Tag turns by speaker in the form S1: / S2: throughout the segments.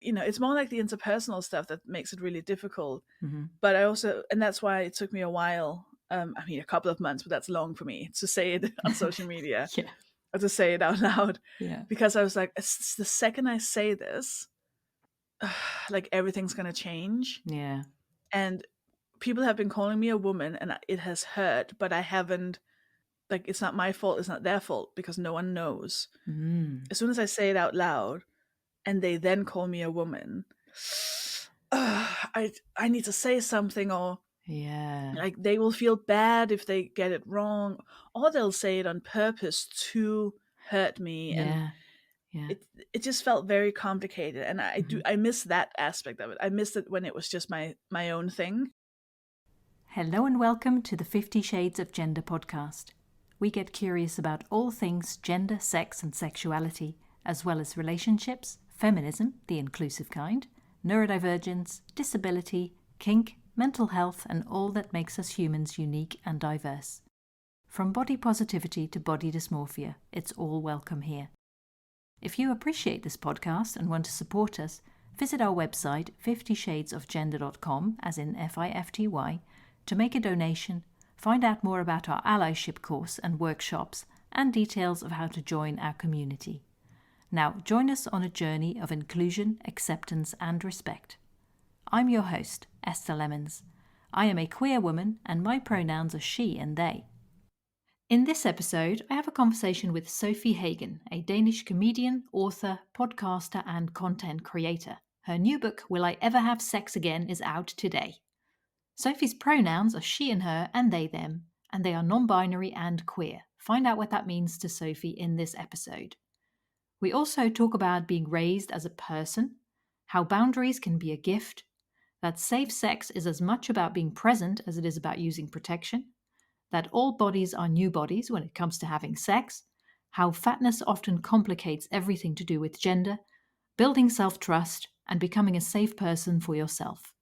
S1: it's more like the interpersonal stuff that makes it really difficult.
S2: Mm-hmm.
S1: But and that's why it took me a while. A couple of months, but that's long for me to say it on social media
S2: Yeah.
S1: or to say it out loud.
S2: Yeah.
S1: Because I was like, the second I say this, like everything's going to change.
S2: Yeah.
S1: And people have been calling me a woman and it has hurt, but I haven't, like, it's not my fault. It's not their fault because no one knows.
S2: Mm.
S1: As soon as I say it out loud and they then call me a woman, I need to say something, or
S2: Yeah.
S1: like they will feel bad if they get it wrong, or they'll say it on purpose to hurt me. And
S2: Yeah. Yeah.
S1: it just felt very complicated, and
S2: Mm-hmm.
S1: I miss that aspect of it. I missed it when it was just my own thing.
S2: Hello and welcome to the 50 Shades of Gender podcast. We get curious about all things gender, sex and sexuality, as well as relationships, feminism, the inclusive kind, neurodivergence, disability, kink, mental health and all that makes us humans unique and diverse. From body positivity to body dysmorphia, it's all welcome here. If you appreciate this podcast and want to support us, visit our website 50shadesofgender.com, as in FIFTY, to make a donation, find out more about our allyship course and workshops, and details of how to join our community. Now, join us on a journey of inclusion, acceptance, and respect. I'm your host, Esther Lemons. I am a queer woman, and my pronouns are she and they. In this episode, I have a conversation with Sofie Hagen, a Danish comedian, author, podcaster, and content creator. Her new book, Will I Ever Have Sex Again, is out today. Sofie's pronouns are she and her and they them, and they are non-binary and queer. Find out what that means to Sofie in this episode. We also talk about being raised as a person, how boundaries can be a gift, that safe sex is as much about being present as it is about using protection, that all bodies are new bodies when it comes to having sex, how fatness often complicates everything to do with gender, building self-trust, and becoming a safe person for yourself.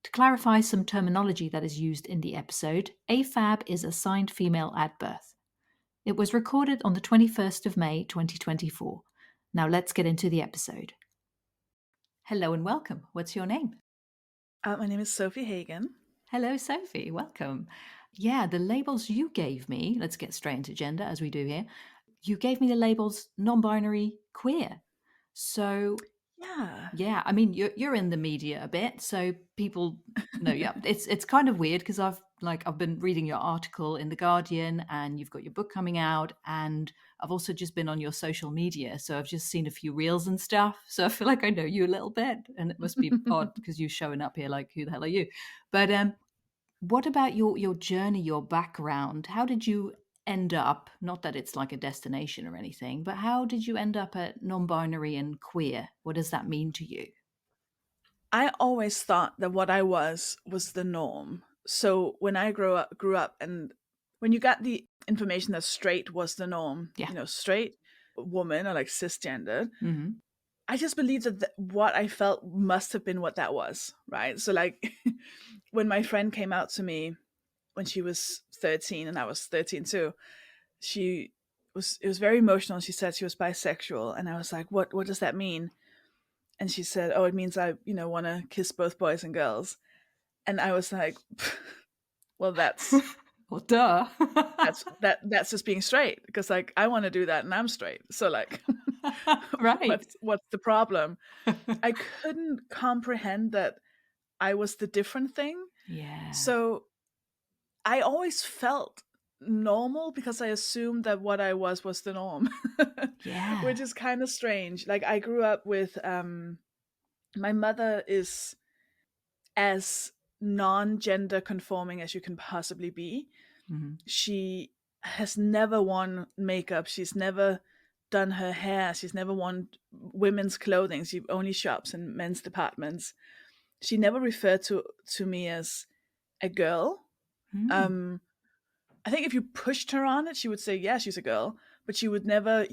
S2: To clarify some terminology that is used in the episode, AFAB is assigned female at birth. It was recorded on the 21st of May 2024. Now let's get into the episode. Hello and welcome. What's your name?
S1: My name is Sofie Hagen.
S2: Hello, Sofie. Welcome. Yeah, the labels you gave me, let's get straight into gender as we do here. You gave me the labels non-binary, queer. So yeah, I mean, you're in the media a bit, so people know. Yeah, it's kind of weird because I've been reading your article in The Guardian, and you've got your book coming out, and I've also just been on your social media, so I've just seen a few reels and stuff. So I feel like I know you a little bit, and it must be odd because you're showing up here like, who the hell are you? But what about your journey, your background? How did you end up, not that it's like a destination or anything, but how did you end up at non-binary and queer? What does that mean to you?
S1: I always thought that what I was the norm. So when I grew up, and when you got the information that straight was the norm,
S2: Yeah.
S1: Straight woman or like cisgender,
S2: Mm-hmm.
S1: I just believed that what I felt must have been what that was, right? So like when my friend came out to me when she was 13 and I was 13 too, it was very emotional. She said she was bisexual, and I was like, what does that mean? And she said, oh, it means I, want to kiss both boys and girls. And I was like, well, that's
S2: Well, duh.
S1: that's just being straight, because like I want to do that and I'm straight. So like
S2: Right.
S1: what's the problem? I couldn't comprehend that I was the different thing.
S2: Yeah.
S1: So I always felt normal because I assumed that what I was the norm.
S2: Yeah.
S1: Which is kind of strange. Like I grew up with my mother is as non-gender conforming as you can possibly be.
S2: Mm-hmm.
S1: She has never worn makeup. She's never done her hair. She's never worn women's clothing. She only shops in men's departments. She never referred to me as a girl.
S2: Mm.
S1: I think if you pushed her on it, she would say, yeah, she's a girl, but she would never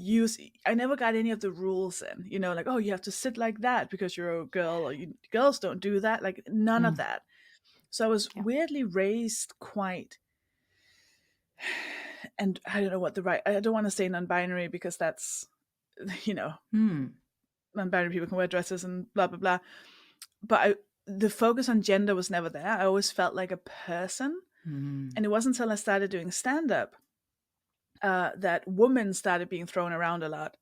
S1: I never got any of the rules in, like, oh, you have to sit like that because you're a girl, or girls don't do that. Like none of
S2: Mm.
S1: that. So I was
S2: Yeah.
S1: weirdly raised quite, and I don't know what I don't want to say non-binary because that's,
S2: Mm.
S1: non-binary people can wear dresses and blah blah blah. But the focus on gender was never there. I always felt like a person, and it wasn't until I started doing stand-up that woman started being thrown around a lot.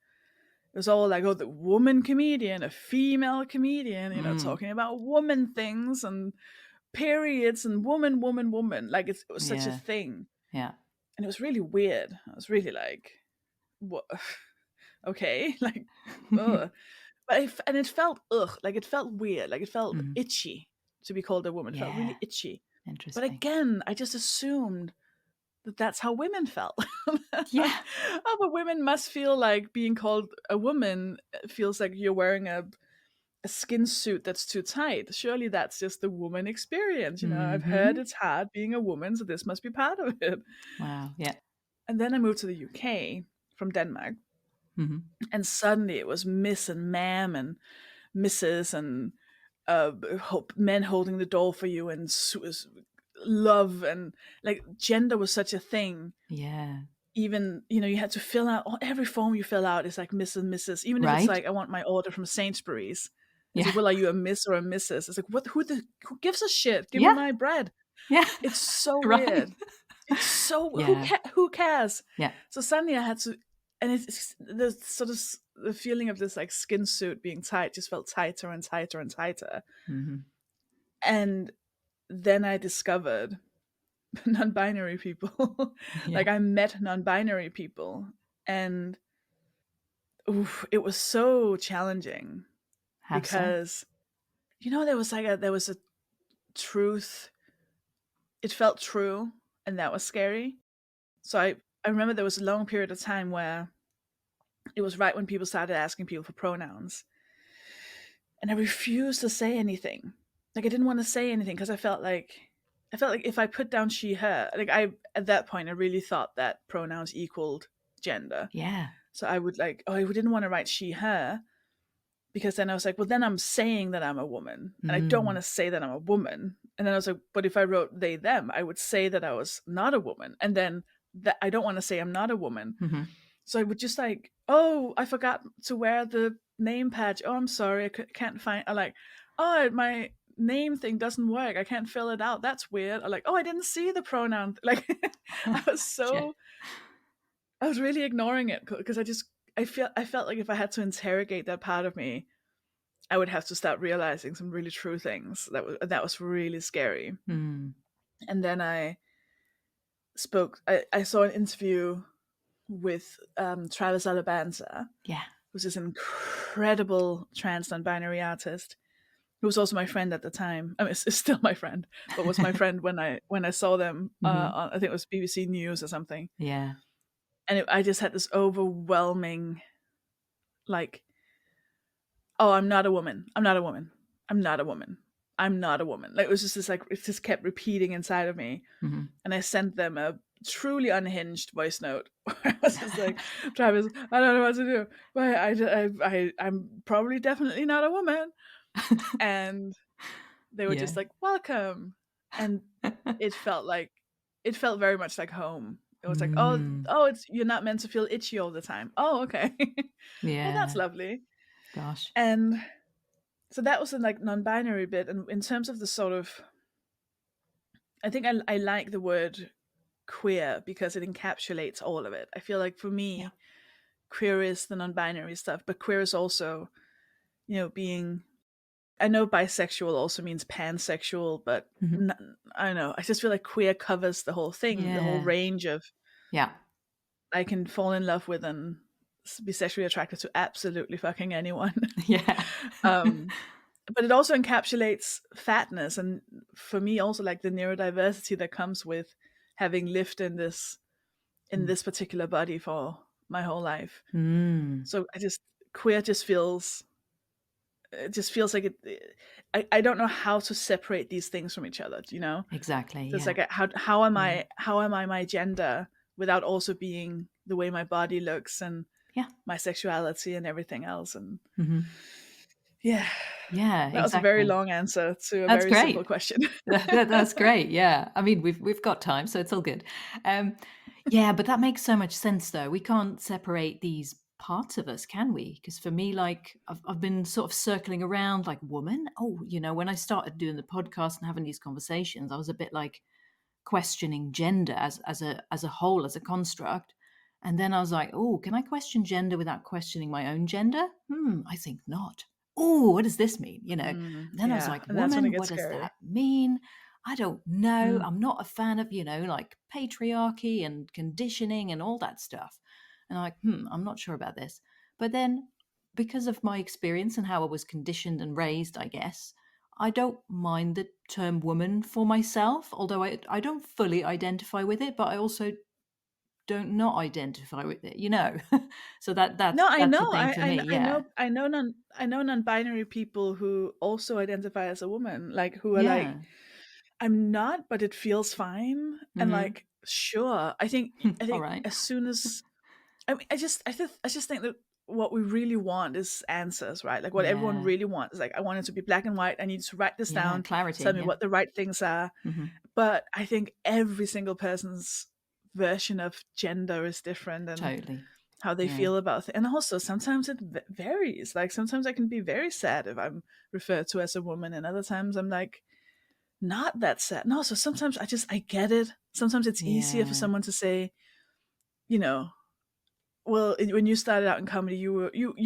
S1: It was all like, oh, the woman comedian, a female comedian, talking about woman things and periods and woman, woman, woman. Like it was such a thing.
S2: Yeah.
S1: And it was really weird. I was really like, what? Okay. Like, ugh. And it felt, like it felt weird. Like it felt itchy to be called a woman. It felt really itchy.
S2: Interesting.
S1: But again, I just assumed that's how women felt.
S2: Yeah.
S1: Oh, but women must feel like being called a woman feels like you're wearing a skin suit that's too tight. Surely that's just the woman experience. I've heard it's hard being a woman, so this must be part of it.
S2: Wow. Yeah.
S1: And then I moved to the UK from Denmark. And suddenly it was Miss and Ma'am and Mrs. and men holding the door for you and love, and like gender was such a thing.
S2: Yeah.
S1: Even you had to fill out every form you fill out is like Miss and Mrs. Even if it's like, I want my order from Sainsbury's. It's like, well, are you a Miss or a Mrs.? It's like, what? Who gives a shit? Give me my bread.
S2: Yeah.
S1: It's so
S2: Right.
S1: weird. It's so who cares?
S2: Yeah.
S1: So suddenly I had to, and it's the sort of the feeling of this like skin suit being tight just felt tighter and tighter and tighter. And then I discovered non-binary people. Like I met non-binary people, and it was so challenging.
S2: How
S1: because there was a truth. It felt true, and that was scary. So I remember there was a long period of time where it was right when people started asking people for pronouns, and I refused to say anything. Like I didn't want to say anything because I felt like if I put down she, her, like at that point I really thought that pronouns equaled gender.
S2: Yeah.
S1: So I would I didn't want to write she, her, because then I was like, well, then I'm saying that I'm a woman, and I don't want to say that I'm a woman. And then I was like, but if I wrote they, them, I would say that I was not a woman, and then that I don't want to say I'm not a woman. So I would just like, oh, I forgot to wear the name badge. Oh, I'm sorry, I can't find. I like, oh, my name thing doesn't work. I can't fill it out. That's weird. I like, oh, I didn't see the pronoun. Like, I was really ignoring it because I felt like if I had to interrogate that part of me, I would have to start realizing some really true things. That was really scary. And then I saw an interview with Travis Alabanza, who's this incredible trans non-binary artist, who was also my friend at the time. I mean, it's still my friend, but was my friend when I saw them on, I think it was BBC News or something.
S2: Yeah.
S1: And I just had this overwhelming, like, oh, I'm not a woman. I'm not a woman. I'm not a woman. I'm not a woman. Like, it was just this, like, it just kept repeating inside of me. And I sent them a truly unhinged voice note. I was just like, Travis, I don't know what to do. But I'm probably definitely not a woman. And they were just like, welcome. And it felt very much like home. It was like, oh, you're not meant to feel itchy all the time. Oh, okay.
S2: Yeah.
S1: Well, that's lovely.
S2: Gosh.
S1: And so that was the like non-binary bit. And in terms of the sort of, I think I like the word queer because it encapsulates all of it. I feel like for me, queer is the non-binary stuff, but queer is also, being, I know bisexual also means pansexual, but I don't know. I just feel like queer covers the whole thing, the whole range of, I can fall in love with and be sexually attracted to absolutely fucking anyone. But it also encapsulates fatness, and for me also like the neurodiversity that comes with having lived in this particular body for my whole life. So queer just feels like it. I don't know how to separate these things from each other.
S2: Exactly.
S1: So it's like how am I my gender without also being the way my body looks and my sexuality and everything else. And that was a very long answer to a very simple question.
S2: That's great. Yeah, I mean we've got time, so it's all good. But that makes so much sense though. We can't separate these parts of us, can we? Because for me, like I've been sort of circling around like woman. Oh, when I started doing the podcast and having these conversations, I was a bit like questioning gender as a whole, as a construct. And then I was like, oh, can I question gender without questioning my own gender? I think not. Oh, what does this mean? And then I was
S1: Yeah,
S2: like,
S1: and that's when it
S2: woman,
S1: gets
S2: what does
S1: scary.
S2: that mean? I don't know.
S1: Mm.
S2: I'm not a fan of, like patriarchy and conditioning and all that stuff. And I'm like, I'm not sure about this. But then because of my experience and how I was conditioned and raised, I guess, I don't mind the term woman for myself, although I don't fully identify with it, but I also don't not identify with it, So that's
S1: No, I
S2: that's the
S1: know.
S2: thing for me.
S1: I
S2: Yeah.
S1: know. I know non-binary people who also identify as a woman, like who are like,
S2: Yeah.
S1: I'm not, but it feels fine. And
S2: Mm-hmm.
S1: like, sure. I
S2: All
S1: think
S2: right.
S1: as soon as I mean, I just think that what we really want is answers, right? Like what everyone
S2: Yeah.
S1: really wants is like, I want it to be black and white. I need to write this
S2: Yeah.
S1: down,
S2: Clarity.
S1: tell me
S2: Yeah.
S1: what the right things are.
S2: Mm-hmm.
S1: But I think every single person's version of gender is different, and
S2: Totally.
S1: how they
S2: Yeah.
S1: feel about it. And also sometimes it varies. Like sometimes I can be very sad if I'm referred to as a woman, and other times I'm like not that sad. And also sometimes I get it. Sometimes it's easier for
S2: Yeah.
S1: someone to say, you know, well, when you started out in comedy, you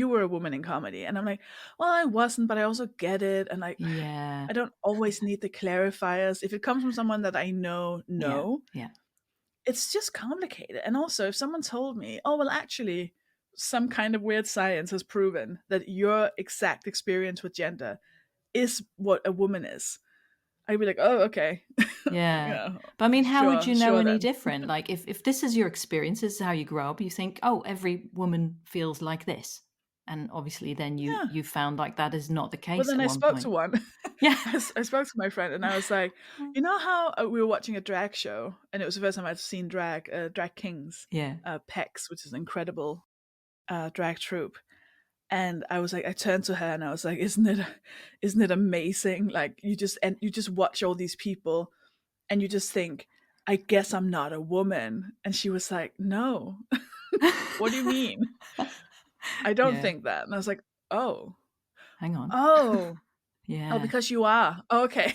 S1: were a woman in comedy, and I'm like, well, I wasn't, but I also get it, and like,
S2: Yeah.
S1: I don't always need the clarifiers. If it comes from someone that I know,
S2: Yeah.
S1: no,
S2: Yeah.
S1: it's just complicated. And also, if someone told me, oh, well, actually, some kind of weird science has proven that your exact experience with gender is what a woman is, I'd be like, oh, okay.
S2: Yeah. But I mean, how would you know
S1: Sure
S2: any
S1: then.
S2: different? Like if this is your experience, this is how you grow up, you think, oh, every woman feels like this. And obviously then you
S1: Yeah.
S2: you found like that is not the
S1: Well,
S2: case
S1: then
S2: at
S1: I
S2: one
S1: spoke to
S2: point.
S1: one.
S2: Yeah.
S1: I spoke to my friend, and I was like, you know how we were watching a drag show, and it was the first time I'd seen Drag Kings,
S2: Yeah.
S1: PEX, which is an incredible drag troupe. And I was like, I turned to her and I was like, isn't it amazing? Like you just watch all these people, and you just think, I guess I'm not a woman. And she was like, no. What do you mean? I don't
S2: Yeah.
S1: think that. And I was like, oh,
S2: Hang on.
S1: oh, oh,
S2: Yeah.
S1: because you are. Okay.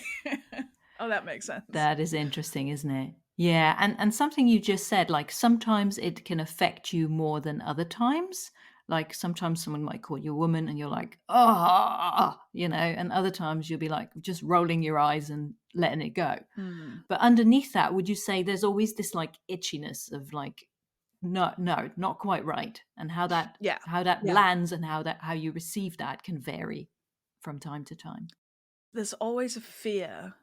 S1: Oh, that makes sense.
S2: That is interesting, isn't it? Yeah, and something you just said, like sometimes it can affect you more than other times. Like sometimes someone might call you a woman and you're like, oh, and other times you'll be like just rolling your eyes and letting it go.
S1: Hmm.
S2: But underneath that, would you say there's always this like itchiness of like, no, no, not quite right, and how that
S1: Yeah.
S2: how that
S1: Yeah.
S2: lands and how you receive that can vary from time to time.
S1: There's always a fear.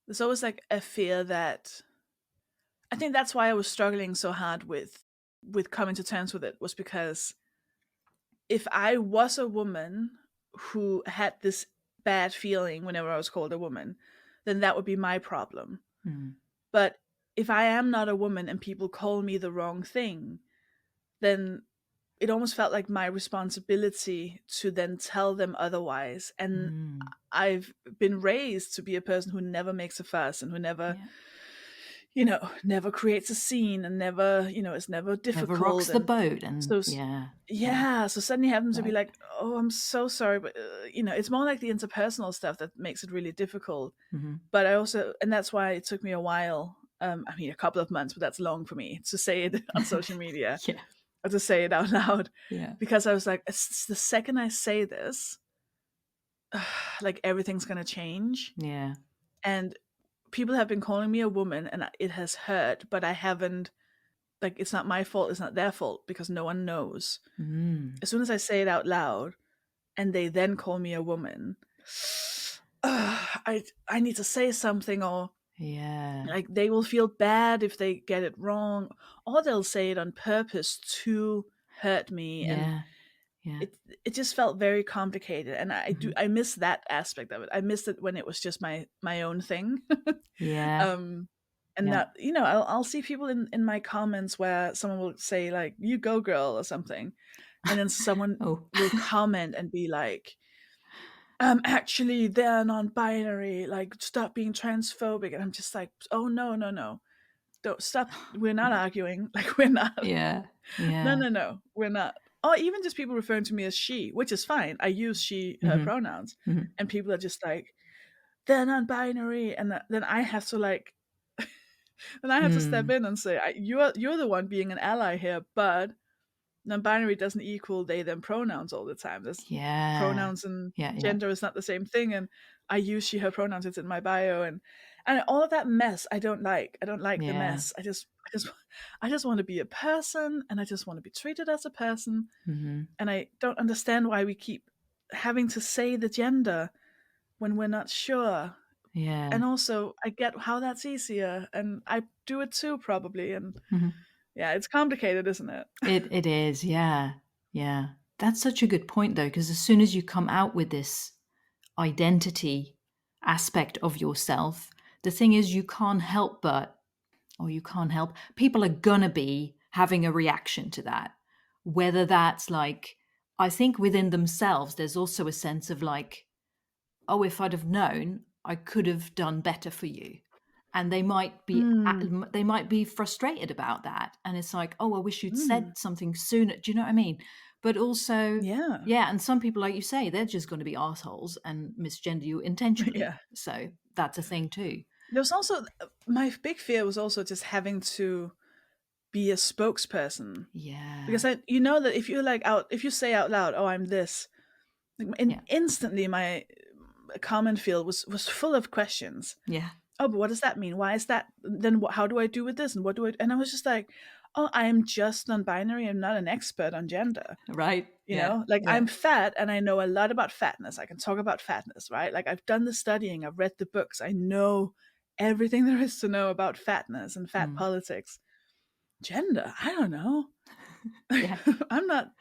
S1: There's always like a fear that I think that's why I was struggling so hard with coming to terms with it, was because if I was a woman who had this bad feeling whenever I was called a woman, then that would be my problem.
S2: Hmm.
S1: But if I am not a woman and people call me the wrong thing, then it almost felt like my responsibility to then tell them otherwise. And
S2: Hmm.
S1: I've been raised to be a person who never makes a fuss, and who never,
S2: Yeah.
S1: never creates a scene, and never, is never
S2: Never rocks
S1: difficult.
S2: the
S1: And
S2: boat, and
S1: so,
S2: yeah, yeah,
S1: yeah, so suddenly having to be
S2: right.
S1: like, oh, I'm so sorry, but, it's more like the interpersonal stuff that makes it really difficult.
S2: Hmm.
S1: But I also, and that's why it took me a while, I mean, a couple of months, but that's long for me to say it on social media,
S2: Yeah,
S1: or to say it out loud,
S2: yeah,
S1: because I was like, it's the second I say this, like everything's gonna change.
S2: yeah.
S1: And people have been calling me a woman, and it has hurt, but I haven't, like, it's not my fault, it's not their fault, because no one knows.
S2: Mm.
S1: As soon as I say it out loud and they then call me a woman, I need to say something, or
S2: Yeah,
S1: like they will feel bad if they get it wrong, or they'll say it on purpose to hurt me. And
S2: yeah, yeah.
S1: it just felt very complicated, and
S2: Hmm.
S1: I miss that aspect of it. I missed it when it was just my own thing.
S2: Yeah,
S1: um and
S2: yeah.
S1: that, I'll see people in my comments where someone will say like, you go girl, or something, and then someone
S2: Oh,
S1: will comment and be like, actually they're non-binary, like stop being transphobic. And I'm just like, oh, no, no, no. don't stop. We're not arguing. Like, we're not.
S2: Yeah.
S1: No,
S2: Yeah.
S1: no, no. We're not. Or even just people referring to me as she, which is fine. I use she, her
S2: Mm-hmm.
S1: pronouns.
S2: Mm-hmm.
S1: And people are just like, they're non-binary. And then I have to like, then I have to step
S2: Mm.
S1: in and say, you're the one being an ally here, but non-binary doesn't equal they them pronouns all the time. There's
S2: Yeah.
S1: pronouns and
S2: Yeah. Yeah.
S1: gender is not the same thing, and I use she her pronouns. It's in my bio, and all of that mess I don't like. I don't like the
S2: Yeah.
S1: mess. I just want to be a person, and I just want to be treated as a person,
S2: Mm-hmm.
S1: and I don't understand why we keep having to say the gender when we're not sure.
S2: Yeah.
S1: And also I get how that's easier, and I do it too probably, and
S2: Mm-hmm.
S1: yeah, it's complicated, isn't it?
S2: It is. Yeah. Yeah. That's such a good point, though, because as soon as you come out with this identity aspect of yourself, the thing is, you can't help but, or you can't help, people are gonna be having a reaction to that. Whether that's like, I think within themselves, there's also a sense of like, oh, if I'd have known, I could have done better for you. And
S1: Mm,
S2: they might be frustrated about that. And it's like, oh, I wish you'd said
S1: mm,
S2: something sooner. Do you know what I mean? But also,
S1: yeah.
S2: yeah, and some people, like you say, they're just going to be assholes and misgender you intentionally.
S1: Yeah.
S2: So that's a thing too.
S1: There's also my big fear was also just having to be a spokesperson,
S2: Yeah.
S1: because that if you like out if you say out loud, "Oh, I'm this," like,
S2: Yeah.
S1: instantly my comment field was full of questions.
S2: Yeah.
S1: Oh, but what does that mean? Why is that? Then how do I do with this? And what do I? And I was just like, oh, I am just non-binary. I'm not an expert on gender.
S2: Right. Yeah.
S1: Like,
S2: Yeah.
S1: I'm fat and I know a lot about fatness. I can talk about fatness, right? Like, I've done the studying, I've read the books, I know everything there is to know about fatness and fat
S2: Mm.
S1: politics. Gender, I don't know.
S2: Yeah.
S1: I'm not.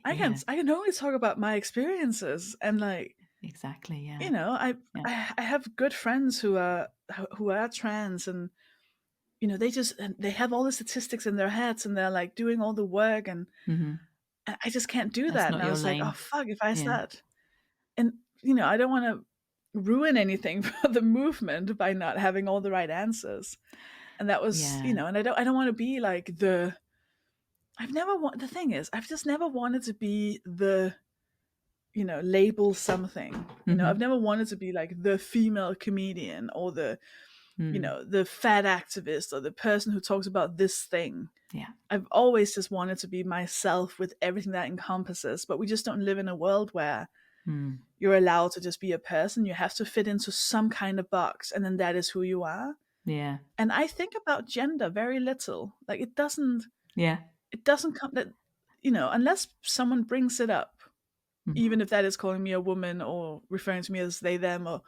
S2: Yeah.
S1: I can only talk about my experiences, and like,
S2: Exactly. Yeah.
S1: I
S2: Yeah.
S1: I have good friends who are trans, and and they have all the statistics in their heads, and they're like doing all the work, and
S2: Hmm.
S1: I just can't do
S2: That's
S1: that.
S2: not
S1: And I
S2: your
S1: was like, oh
S2: lane.
S1: fuck, if I
S2: Yeah.
S1: start, and I don't want to ruin anything for the movement by not having all the right answers. And that was,
S2: Yeah.
S1: and I don't want to be like the thing is, I've just never wanted to be the label something. I've
S2: Hmm.
S1: never wanted to be like the female comedian, or
S2: Mm.
S1: the fat activist, or the person who talks about this thing.
S2: Yeah.
S1: I've always just wanted to be myself with everything that encompasses, but we just don't live in a world where
S2: Mm.
S1: you're allowed to just be a person. You have to fit into some kind of box, and then that is who you are.
S2: Yeah.
S1: And I think about gender very little. Like,
S2: Yeah.
S1: it doesn't come that unless someone brings it up,
S2: Mhm.
S1: even if that is calling me a woman or referring to me as they them, or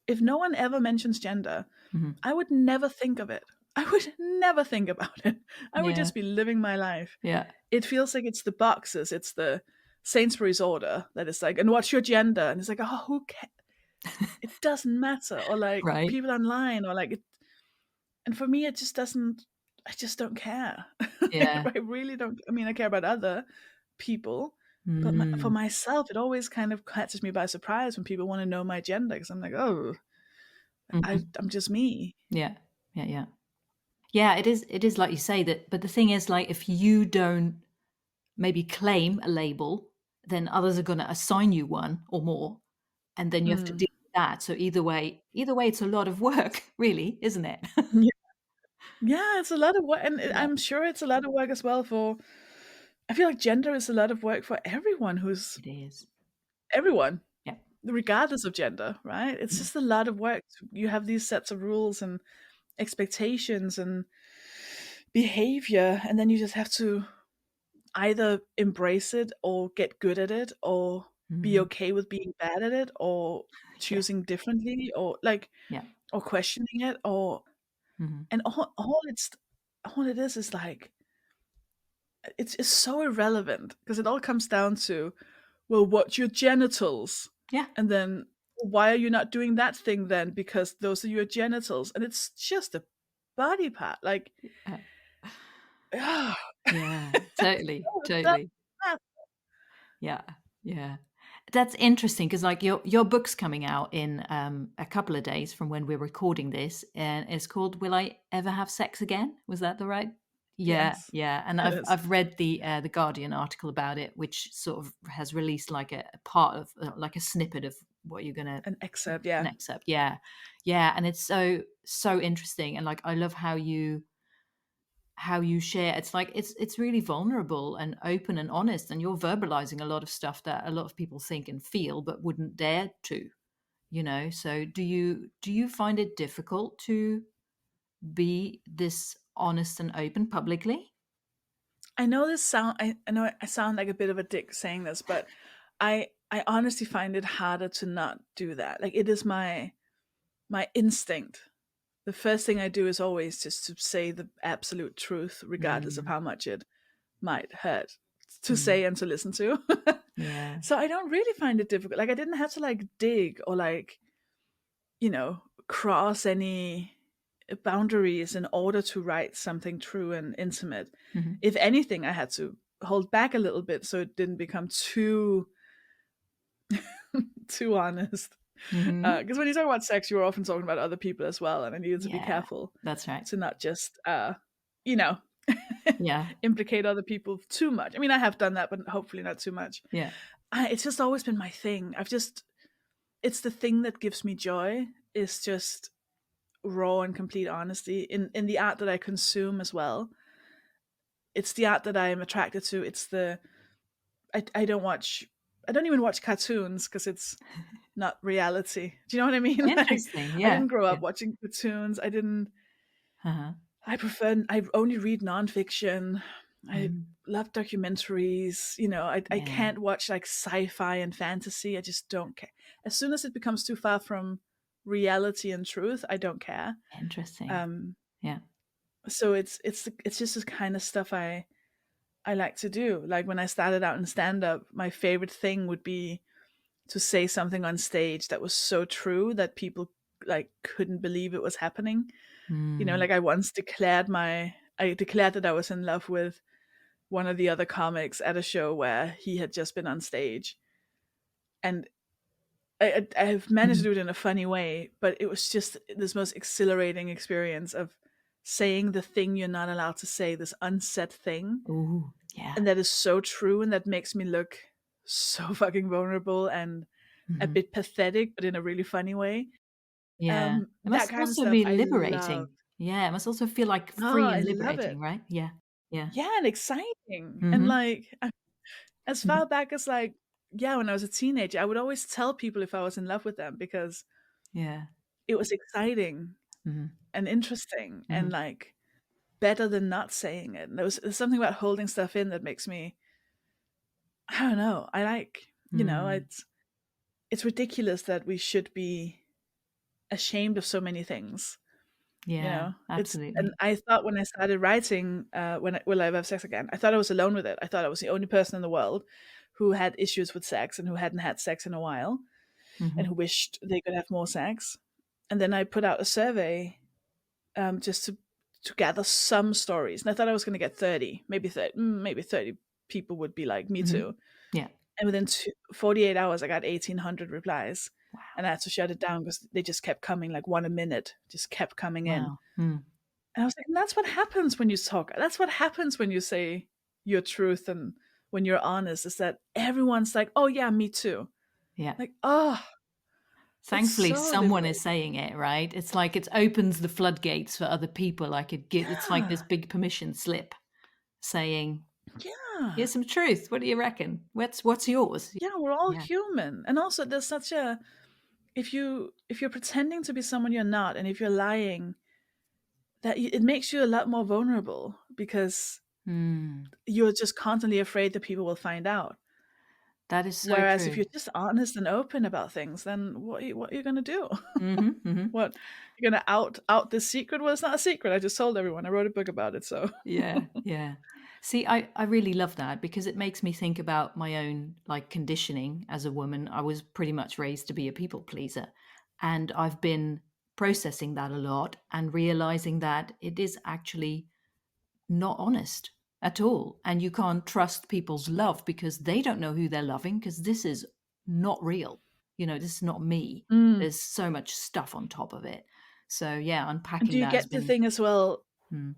S1: if no one ever mentions gender,
S2: Mhm.
S1: I would never think of it. I would never think about it. I would
S2: Yeah.
S1: just be living my life.
S2: Yeah.
S1: It feels like it's the boxes, it's the Sainsbury's order that is like, and what's your gender? And it's like, oh, who cares? It doesn't matter. Or like
S2: Right.
S1: people online, or like it. And for me, it just doesn't. I just don't care.
S2: Yeah.
S1: I really don't. I mean, I care about other people, but for
S2: Mm.
S1: myself, it always kind of catches me by surprise when people want to know my gender, because I'm like, oh,
S2: Mhm.
S1: I'm just me.
S2: Yeah. Yeah, yeah. Yeah, it is like you say that, but the thing is, like, if you don't maybe claim a label, then others are gonna assign you one or more, and then you have to
S1: Mm.
S2: deal with that. So either way, it's a lot of work, really, isn't it?
S1: Yeah, yeah, it's a lot of work, and
S2: Yeah.
S1: I'm sure it's a lot of work as well for. I feel like gender is a lot of work for everyone who's
S2: It is.
S1: everyone,
S2: Yeah.
S1: regardless of gender, right? It's
S2: Mhm.
S1: just a lot of work. You have these sets of rules and expectations and behavior, and then you just have to either embrace it or get good at it, or be
S2: Mhm.
S1: okay with being bad at it, or
S2: Yeah.
S1: choosing differently, or like,
S2: Yeah.
S1: or questioning it, or
S2: Mhm.
S1: and all it is like it's so irrelevant, because it all comes down to, well, what's your genitals?
S2: Yeah.
S1: And then, why are you not doing that thing then? Because those are your genitals, and it's just a body part. Like,
S2: Uh,
S1: ah,
S2: yeah. Totally,
S1: it doesn't
S2: totally.
S1: matter.
S2: Yeah. Yeah. That's interesting because like your book's coming out in a couple of days from when we're recording this, and it's called "Will I Ever Have Sex Again?" Was that the right? Yeah,
S1: Yes,
S2: yeah. And
S1: it
S2: I've
S1: is
S2: I've read the Guardian article about it, which sort of has released like a part of like a snippet of what you're gonna
S1: an excerpt. Yeah,
S2: an excerpt. Yeah, yeah. And it's so interesting, and like I love how you share. It's like it's really vulnerable and open and honest, and you're verbalizing a lot of stuff that a lot of people think and feel but wouldn't dare to, so do you find it difficult to be this honest and open publicly?
S1: I know this sound. I know I sound like a bit of a dick saying this, but I honestly find it harder to not do that. Like it is my instinct. The first thing I do is always just to say the absolute truth, regardless of
S2: Mm,
S1: how much it might hurt to
S2: mm,
S1: say and to listen to.
S2: yeah.
S1: So I don't really find it difficult. Like I didn't have to like dig or like, cross any boundaries in order to write something true and intimate.
S2: Hmm.
S1: If anything, I had to hold back a little bit so it didn't become too honest.
S2: Hmm.
S1: Because when you talk about sex, you're often talking about other people as well, and I needed to be
S2: Yeah,
S1: careful
S2: that's right.
S1: to not just, you know,
S2: Yeah,
S1: implicate other people too much. I mean, I have done that, but hopefully not too much.
S2: yeah.
S1: It's just always been my thing. It's the thing that gives me joy. Is just raw and complete honesty in the art that I consume as well. It's the art that I'm attracted to. I don't watch. I don't even watch cartoons because it's not reality. Do you know what I mean? Like,
S2: Interesting.
S1: I
S2: Yeah,
S1: didn't grow
S2: yeah.
S1: up watching cartoons. I didn't.
S2: Uh-huh.
S1: I only read nonfiction. I
S2: Mm,
S1: love documentaries. I
S2: yeah,
S1: can't watch like sci-fi and fantasy. I just don't care. As soon as it becomes too far from reality and truth, I don't care.
S2: interesting.
S1: Um,
S2: Yeah.
S1: so it's just this kind of stuff I like to do. Like when I started out in stand up, my favorite thing would be to say something on stage that was so true that people like couldn't believe it was happening.
S2: Mm.
S1: Like I declared that I was in love with one of the other comics at a show where he had just been on stage. And I have managed to
S2: Mhm.
S1: do it in a funny way, but it was just this most exhilarating experience of saying the thing you're not allowed to say, this unsaid thing.
S2: Ooh, yeah.
S1: And that is so true. And that makes me look so fucking vulnerable and a
S2: Mhm.
S1: bit pathetic, but in a really funny way.
S2: Yeah. It
S1: That
S2: must
S1: kind of
S2: also
S1: stuff
S2: be
S1: I love.
S2: liberating. Yeah, it must also feel like
S1: Oh,
S2: free
S1: I
S2: and
S1: love
S2: liberating,
S1: it.
S2: right? Yeah. Yeah.
S1: Yeah, and exciting. And
S2: Mhm.
S1: like as
S2: Mhm.
S1: far back as like, yeah, when I was a teenager, I would always tell people if I was in love with them because
S2: Yeah.
S1: it was exciting
S2: Mhm.
S1: and interesting and
S2: Mhm.
S1: like better than not saying it. And there's something about holding stuff in that makes me, I don't know. I like,
S2: Mm.
S1: it's ridiculous that we should be ashamed of so many things.
S2: Yeah,
S1: It's and
S2: absolutely.
S1: I thought when I started writing, Will I Ever Have Sex Again? I thought I was alone with it. I thought I was the only person in the world who had issues with sex and who hadn't had sex in a while and who
S2: Mhm.
S1: wished they could have more sex. And then I put out a survey just to gather some stories, and I thought I was going to get 30, maybe 30 people would be like, me
S2: Mhm.
S1: too.
S2: Yeah.
S1: And within 48 hours, I got 1,800 replies.
S2: Wow.
S1: And I had to shut it down because they just kept coming, like one a minute, just kept coming in.
S2: Wow. Mm.
S1: And I was like, and that's what happens when you talk. That's what happens when you say your truth and when you're honest, is that everyone's like, oh, yeah, me too.
S2: Yeah.
S1: Like, oh, it's
S2: Thankfully,
S1: so
S2: someone is
S1: liberating.
S2: saying it, right? It's like it opens the floodgates for other people. Like it's like this
S1: Yeah.
S2: big permission slip saying,
S1: Yeah.
S2: "Here's some truth. What do you reckon? What's yours?"
S1: Yeah. We're all
S2: Yeah.
S1: human. And also, there's such a, if you're pretending to be someone you're not, and if you're lying, it makes you a lot more vulnerable because
S2: Mm.
S1: you're just constantly afraid that people will find out.
S2: That is so
S1: Whereas if
S2: true.
S1: you're just honest and open about things, then what are you gonna do?
S2: Mhm, mhm.
S1: What, you're gonna out this secret? Well, it's not a secret. I just told everyone. I wrote a book about it. So
S2: Yeah, yeah. See, I really love that because it makes me think about my own like conditioning as a woman. I was pretty much raised to be a people pleaser, and I've been processing that a lot and realizing that it is actually not honest at all. And you can't trust people's love because they don't know who they're loving because this is not real. This is not me.
S1: Mm.
S2: There's so much stuff on top of it. So yeah,
S1: And do
S2: unpacking
S1: you
S2: that has
S1: get the
S2: been.
S1: thing as well?
S2: Hmm.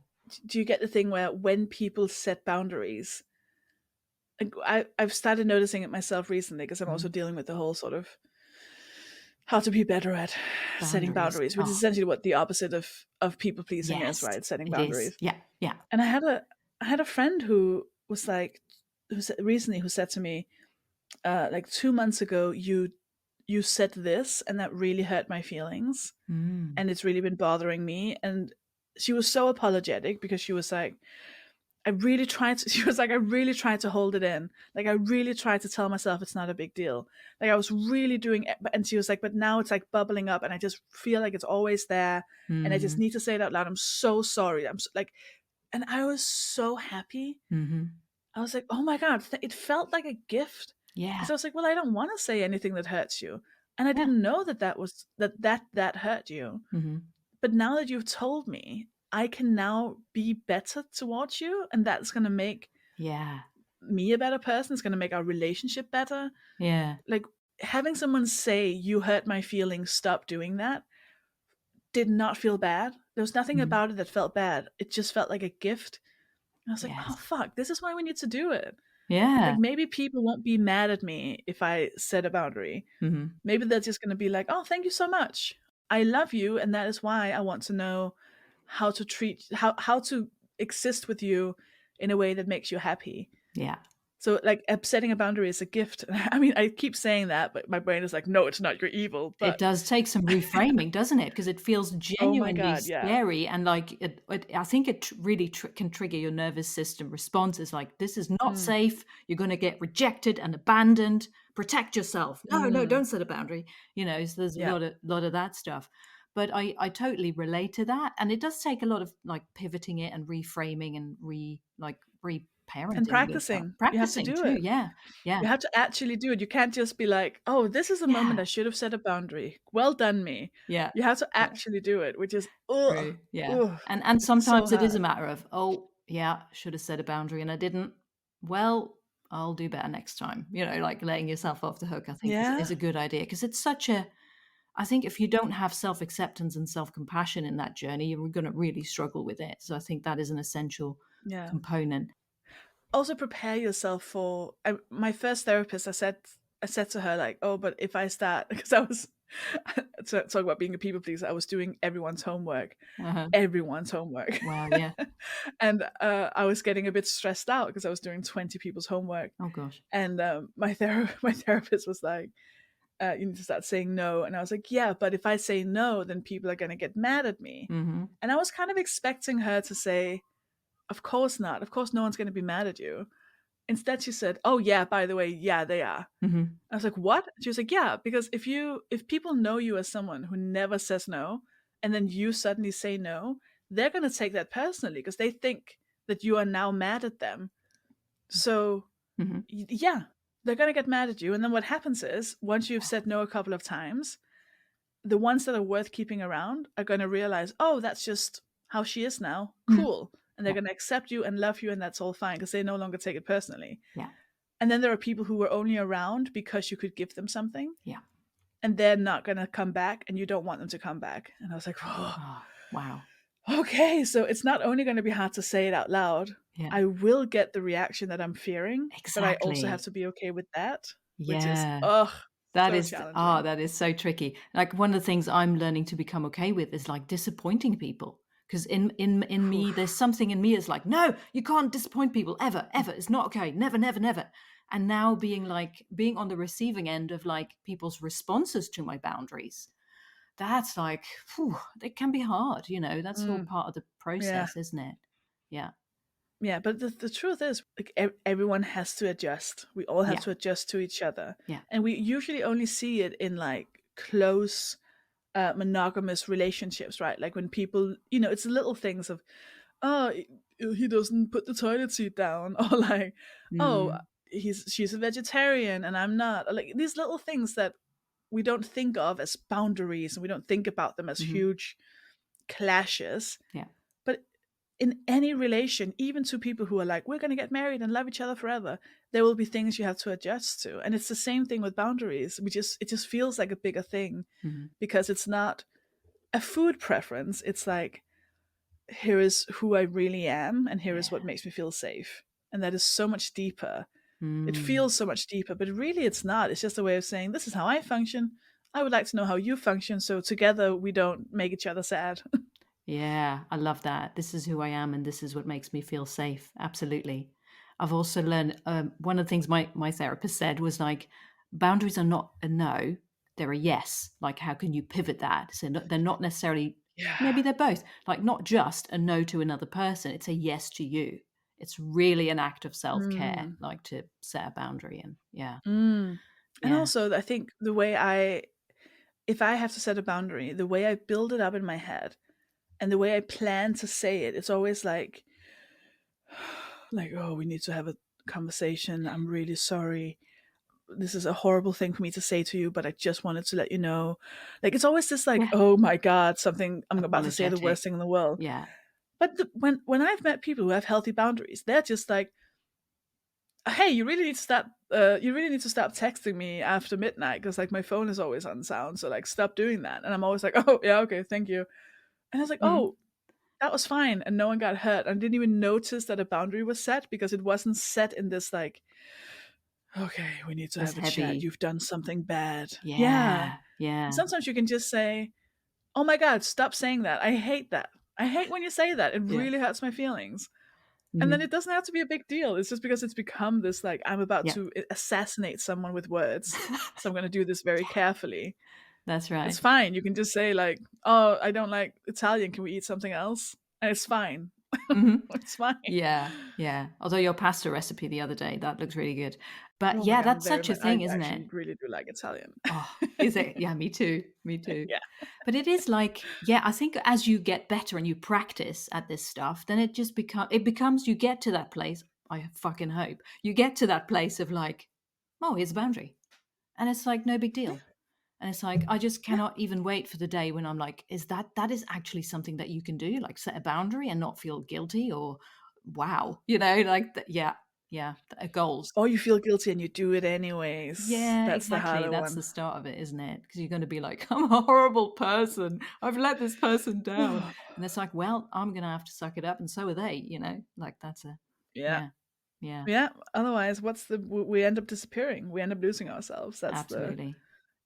S1: Do you get the thing where when people set boundaries, like I've started noticing it myself recently because I'm also
S2: Hmm.
S1: dealing with the whole sort of how to be better at setting
S2: Boundaries.
S1: boundaries, which is
S2: Oh,
S1: essentially what the opposite of people pleasing is,
S2: yes,
S1: right? Setting
S2: it is.
S1: boundaries.
S2: Yeah, yeah.
S1: And I had a friend who was like, who said to me, like 2 months ago, you said this, and that really hurt my feelings,
S2: Mm.
S1: and it's really been bothering me. And she was so apologetic because she was like, I really tried to, she was like, I really tried to hold it in. Like, I really tried to tell myself it's not a big deal. Like, I was really doing it. And she was like, but now it's like bubbling up and I just feel like it's always there. And I just
S2: Mm.
S1: need to say it out loud. I'm so sorry. Like, and I was so happy.
S2: Mm-hmm.
S1: I was like, oh my God, it felt like a gift.
S2: Yeah,
S1: Because I was like, well, I don't want to say anything that hurts you. And I
S2: yeah.
S1: didn't know that hurt you.
S2: Mm-hmm.
S1: But now that you've told me, I can now be better towards you. And that's going to make
S2: Yeah,
S1: me a better person. It's going to make our relationship better.
S2: yeah.
S1: Like, having someone say, you hurt my feelings, stop doing that, did not feel bad. There was nothing
S2: Mm.
S1: about it that felt bad. It just felt like a gift. And I was like, oh,
S2: Yes.
S1: fuck, this is why we need to do it.
S2: Yeah.
S1: Like, maybe people won't be mad at me if I set a boundary.
S2: Mm-hmm.
S1: Maybe they're just going to be like, oh, thank you so much. I love you. And that is why I want to know how to exist with you in a way that makes you happy.
S2: Yeah.
S1: So, like, setting a boundary is a gift. I mean, I keep saying that, but my brain is like, no, it's not. You're evil.
S2: It
S1: But
S2: does take some reframing, doesn't it? Because it feels
S1: oh my
S2: genuinely
S1: God, yeah.
S2: scary, and like I think it really can trigger your nervous system responses. Like, this is not
S1: Mm,
S2: safe. You're going to get rejected and abandoned. Protect yourself. No, no,
S1: mm,
S2: don't set a boundary. So there's a
S1: yeah.
S2: lot of that stuff. But I totally relate to that, and it does take a lot of like pivoting it and reframing and
S1: And
S2: reparenting yourself,
S1: practicing. You have to
S2: practicing
S1: do
S2: too.
S1: it.
S2: Yeah, yeah,
S1: You have to actually do it. You can't just be like, oh, this is a
S2: yeah,
S1: moment I should have set a boundary. Well done, me.
S2: yeah,
S1: You have to
S2: yeah.
S1: actually do it, which is,
S2: True. Yeah.
S1: ugh,
S2: And
S1: it's so
S2: sometimes it is a
S1: hard.
S2: matter of, oh, yeah, should have set a boundary and I didn't. Well, I'll do better next time. Like letting yourself off the hook, I think is
S1: Yeah.
S2: a good idea because it's such a, I think if you don't have self acceptance and self compassion in that journey, you're going to really struggle with it. So I think that is an essential
S1: Yeah.
S2: component.
S1: Also prepare yourself for my first therapist. I said to her, like, oh, but if I start, because I was to talk about being a people pleaser, I was doing
S2: Uh-huh.
S1: everyone's homework.
S2: Wow. Yeah.
S1: And I was getting a bit stressed out because I was doing 20 people's homework.
S2: Oh, gosh.
S1: And my therapist was like, you need to start saying no. And I was like, yeah, but if I say no, then people are going to get mad at me.
S2: Mm-hmm.
S1: And I was kind of expecting her to say, of course not. Of course, no one's going to be mad at you. Instead, she said, oh, yeah, by the way, yeah, they are.
S2: Mm-hmm.
S1: I was like, what? She was like, yeah, because if people know you as someone who never says no, and then you suddenly say no, they're going to take that personally because they think that you are now mad at them. So,
S2: Mm-hmm.
S1: yeah, they're going to get mad at you. And then what happens is, once you've said no a couple of times, the ones that are worth keeping around are going to realize, oh, that's just how she is now.
S2: Mm-hmm.
S1: Cool. And they're
S2: Yeah.
S1: going to accept you and love you, and that's all fine because they no longer take it personally.
S2: Yeah.
S1: And then there are people who were only around because you could give them something,
S2: Yeah.
S1: and they're not going to come back, and you don't want them to come back. And I was like, oh,
S2: Oh, wow.
S1: okay. So it's not only going to be hard to say it out loud,
S2: Yeah.
S1: I will get the reaction that I'm fearing, but I also have
S2: Exactly.
S1: to be okay with that, which is,
S2: Yeah.
S1: so challenging.
S2: That is so tricky. Like one of the things I'm learning to become okay with is like disappointing people. Because in me, there's something in me is like, no, you can't disappoint people ever, ever. It's not okay. Never, never, never. And now being on the receiving end of like people's responses to my boundaries, that's like, whew, it can be hard, that's all
S1: Mm,
S2: part of the
S1: yeah.
S2: process, isn't it? Yeah.
S1: Yeah, but the truth is, like, everyone has to adjust. We all have
S2: Yeah.
S1: to adjust to each other,
S2: Yeah.
S1: and we usually only see it in like close, monogamous relationships, right? Like when people, it's the little things of, oh, he doesn't put the toilet seat down, or like, oh,
S2: Mm.
S1: she's a vegetarian and I'm not. Or like these little things that we don't think of as boundaries, and we don't think about them as
S2: Hmm.
S1: huge clashes.
S2: Yeah.
S1: But in any relation, even to people who are like, we're going to get married and love each other forever, there will be things you have to adjust to. And it's the same thing with boundaries. It just feels like a bigger thing
S2: Mm-hmm.
S1: because it's not a food preference. It's like, here is who I really am, and here is what
S2: Yeah.
S1: makes me feel safe. And that is so much deeper. It
S2: Mm.
S1: feels so much deeper, but really it's not. It's just a way of saying, this is how I function. I would like to know how you function, so together we don't make each other sad.
S2: Yeah, I love that. This is who I am, and this is what makes me feel safe. Absolutely. I've also learned one of the things my therapist said was like, boundaries are not a no, they're a yes. Like, how can you pivot that? So they're not necessarily,
S1: Yeah.
S2: maybe they're both, like, not just a no to another person, it's a yes to you. It's really an act of self care,
S1: Mm.
S2: like to set a boundary. And yeah,
S1: Mm. And
S2: yeah,
S1: also, I think if I have to set a boundary, the way I build it up in my head and the way I plan to say it, it's always like, oh, we need to have a conversation. I'm really sorry. This is a horrible thing for me to say to you, but I just wanted to let you know. Like, it's always this like,
S2: yeah,
S1: oh my God, something, I'm about to say the
S2: apologetic.
S1: worst thing in the world.
S2: Yeah,
S1: But when I've met people who have healthy boundaries, they're just like, hey, you really need to stop. You really need to stop texting me after midnight because like my phone is always on sound. So like, stop doing that. And I'm always like, oh yeah, okay, thank you. And I was like,
S2: mm,
S1: oh, that was fine, and no one got hurt. I didn't even notice that a boundary was set because it wasn't set in this like, okay, we need to
S2: that's
S1: have a chat.
S2: heavy.
S1: You've done something bad. Yeah.
S2: Yeah, yeah.
S1: Sometimes you can just say, oh my God, stop saying that. I hate that. I hate when you say that. It
S2: Yeah.
S1: really hurts my feelings. And then
S2: Mhm.
S1: it doesn't have to be a big deal. It's just because it's become this like, I'm about
S2: Yeah.
S1: to assassinate someone with words. So I'm going to do this very carefully.
S2: That's
S1: It's
S2: right.
S1: fine. You can just say, like, oh, I don't like Italian. Can we eat something else? And it's fine.
S2: Mhm.
S1: It's fine.
S2: Yeah, yeah. Although your pasta recipe the other day, that looks really good. But
S1: Oh my
S2: yeah,
S1: God, I'm
S2: that's
S1: very
S2: such a
S1: much, I
S2: thing, isn't it?
S1: actually really do like Italian.
S2: Oh, is it? Yeah, me too. Me too.
S1: Yeah.
S2: But it is like, yeah, I think as you get better and you practice at this stuff, then it becomes you get to that place. I fucking hope you get to that place of like, oh, here's a boundary, and it's like no big
S1: Yeah.
S2: deal. And it's like, I just
S1: Yeah.
S2: cannot even wait for the day when I'm like, that is actually something that you can do? Like set a boundary and not feel guilty or wow, like, yeah, yeah, goals.
S1: Or you feel guilty and you do it anyways.
S2: Yeah,
S1: That's the
S2: exactly.
S1: harder
S2: That's the
S1: one.
S2: start of it, isn't it? Because you're going to be like, I'm a horrible person. I've let this person down. And it's like, well, I'm going to have to suck it up. And so are they, like that's
S1: Yeah.
S2: yeah, yeah,
S1: Yeah. Otherwise, we end up disappearing. We end up losing ourselves. That's
S2: absolutely.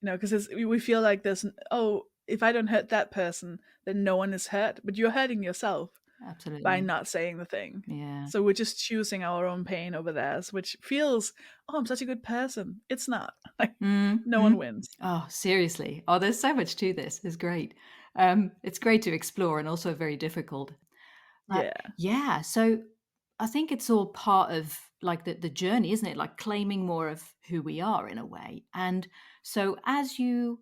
S1: because we feel like oh, if I don't hurt that person, then no one is hurt. But you're hurting yourself by
S2: Absolutely.
S1: not saying the thing.
S2: Yeah.
S1: So we're just choosing our own pain over theirs, which feels, oh, I'm such a good person. It's not. Like, no one
S2: Mhm.
S1: wins.
S2: Oh, seriously. Oh, there's so much to this. It's great. It's great to explore and also very difficult. But
S1: Yeah.
S2: yeah, so I think it's all part of like the journey, isn't it? Like claiming more of who we are in a way. And so as you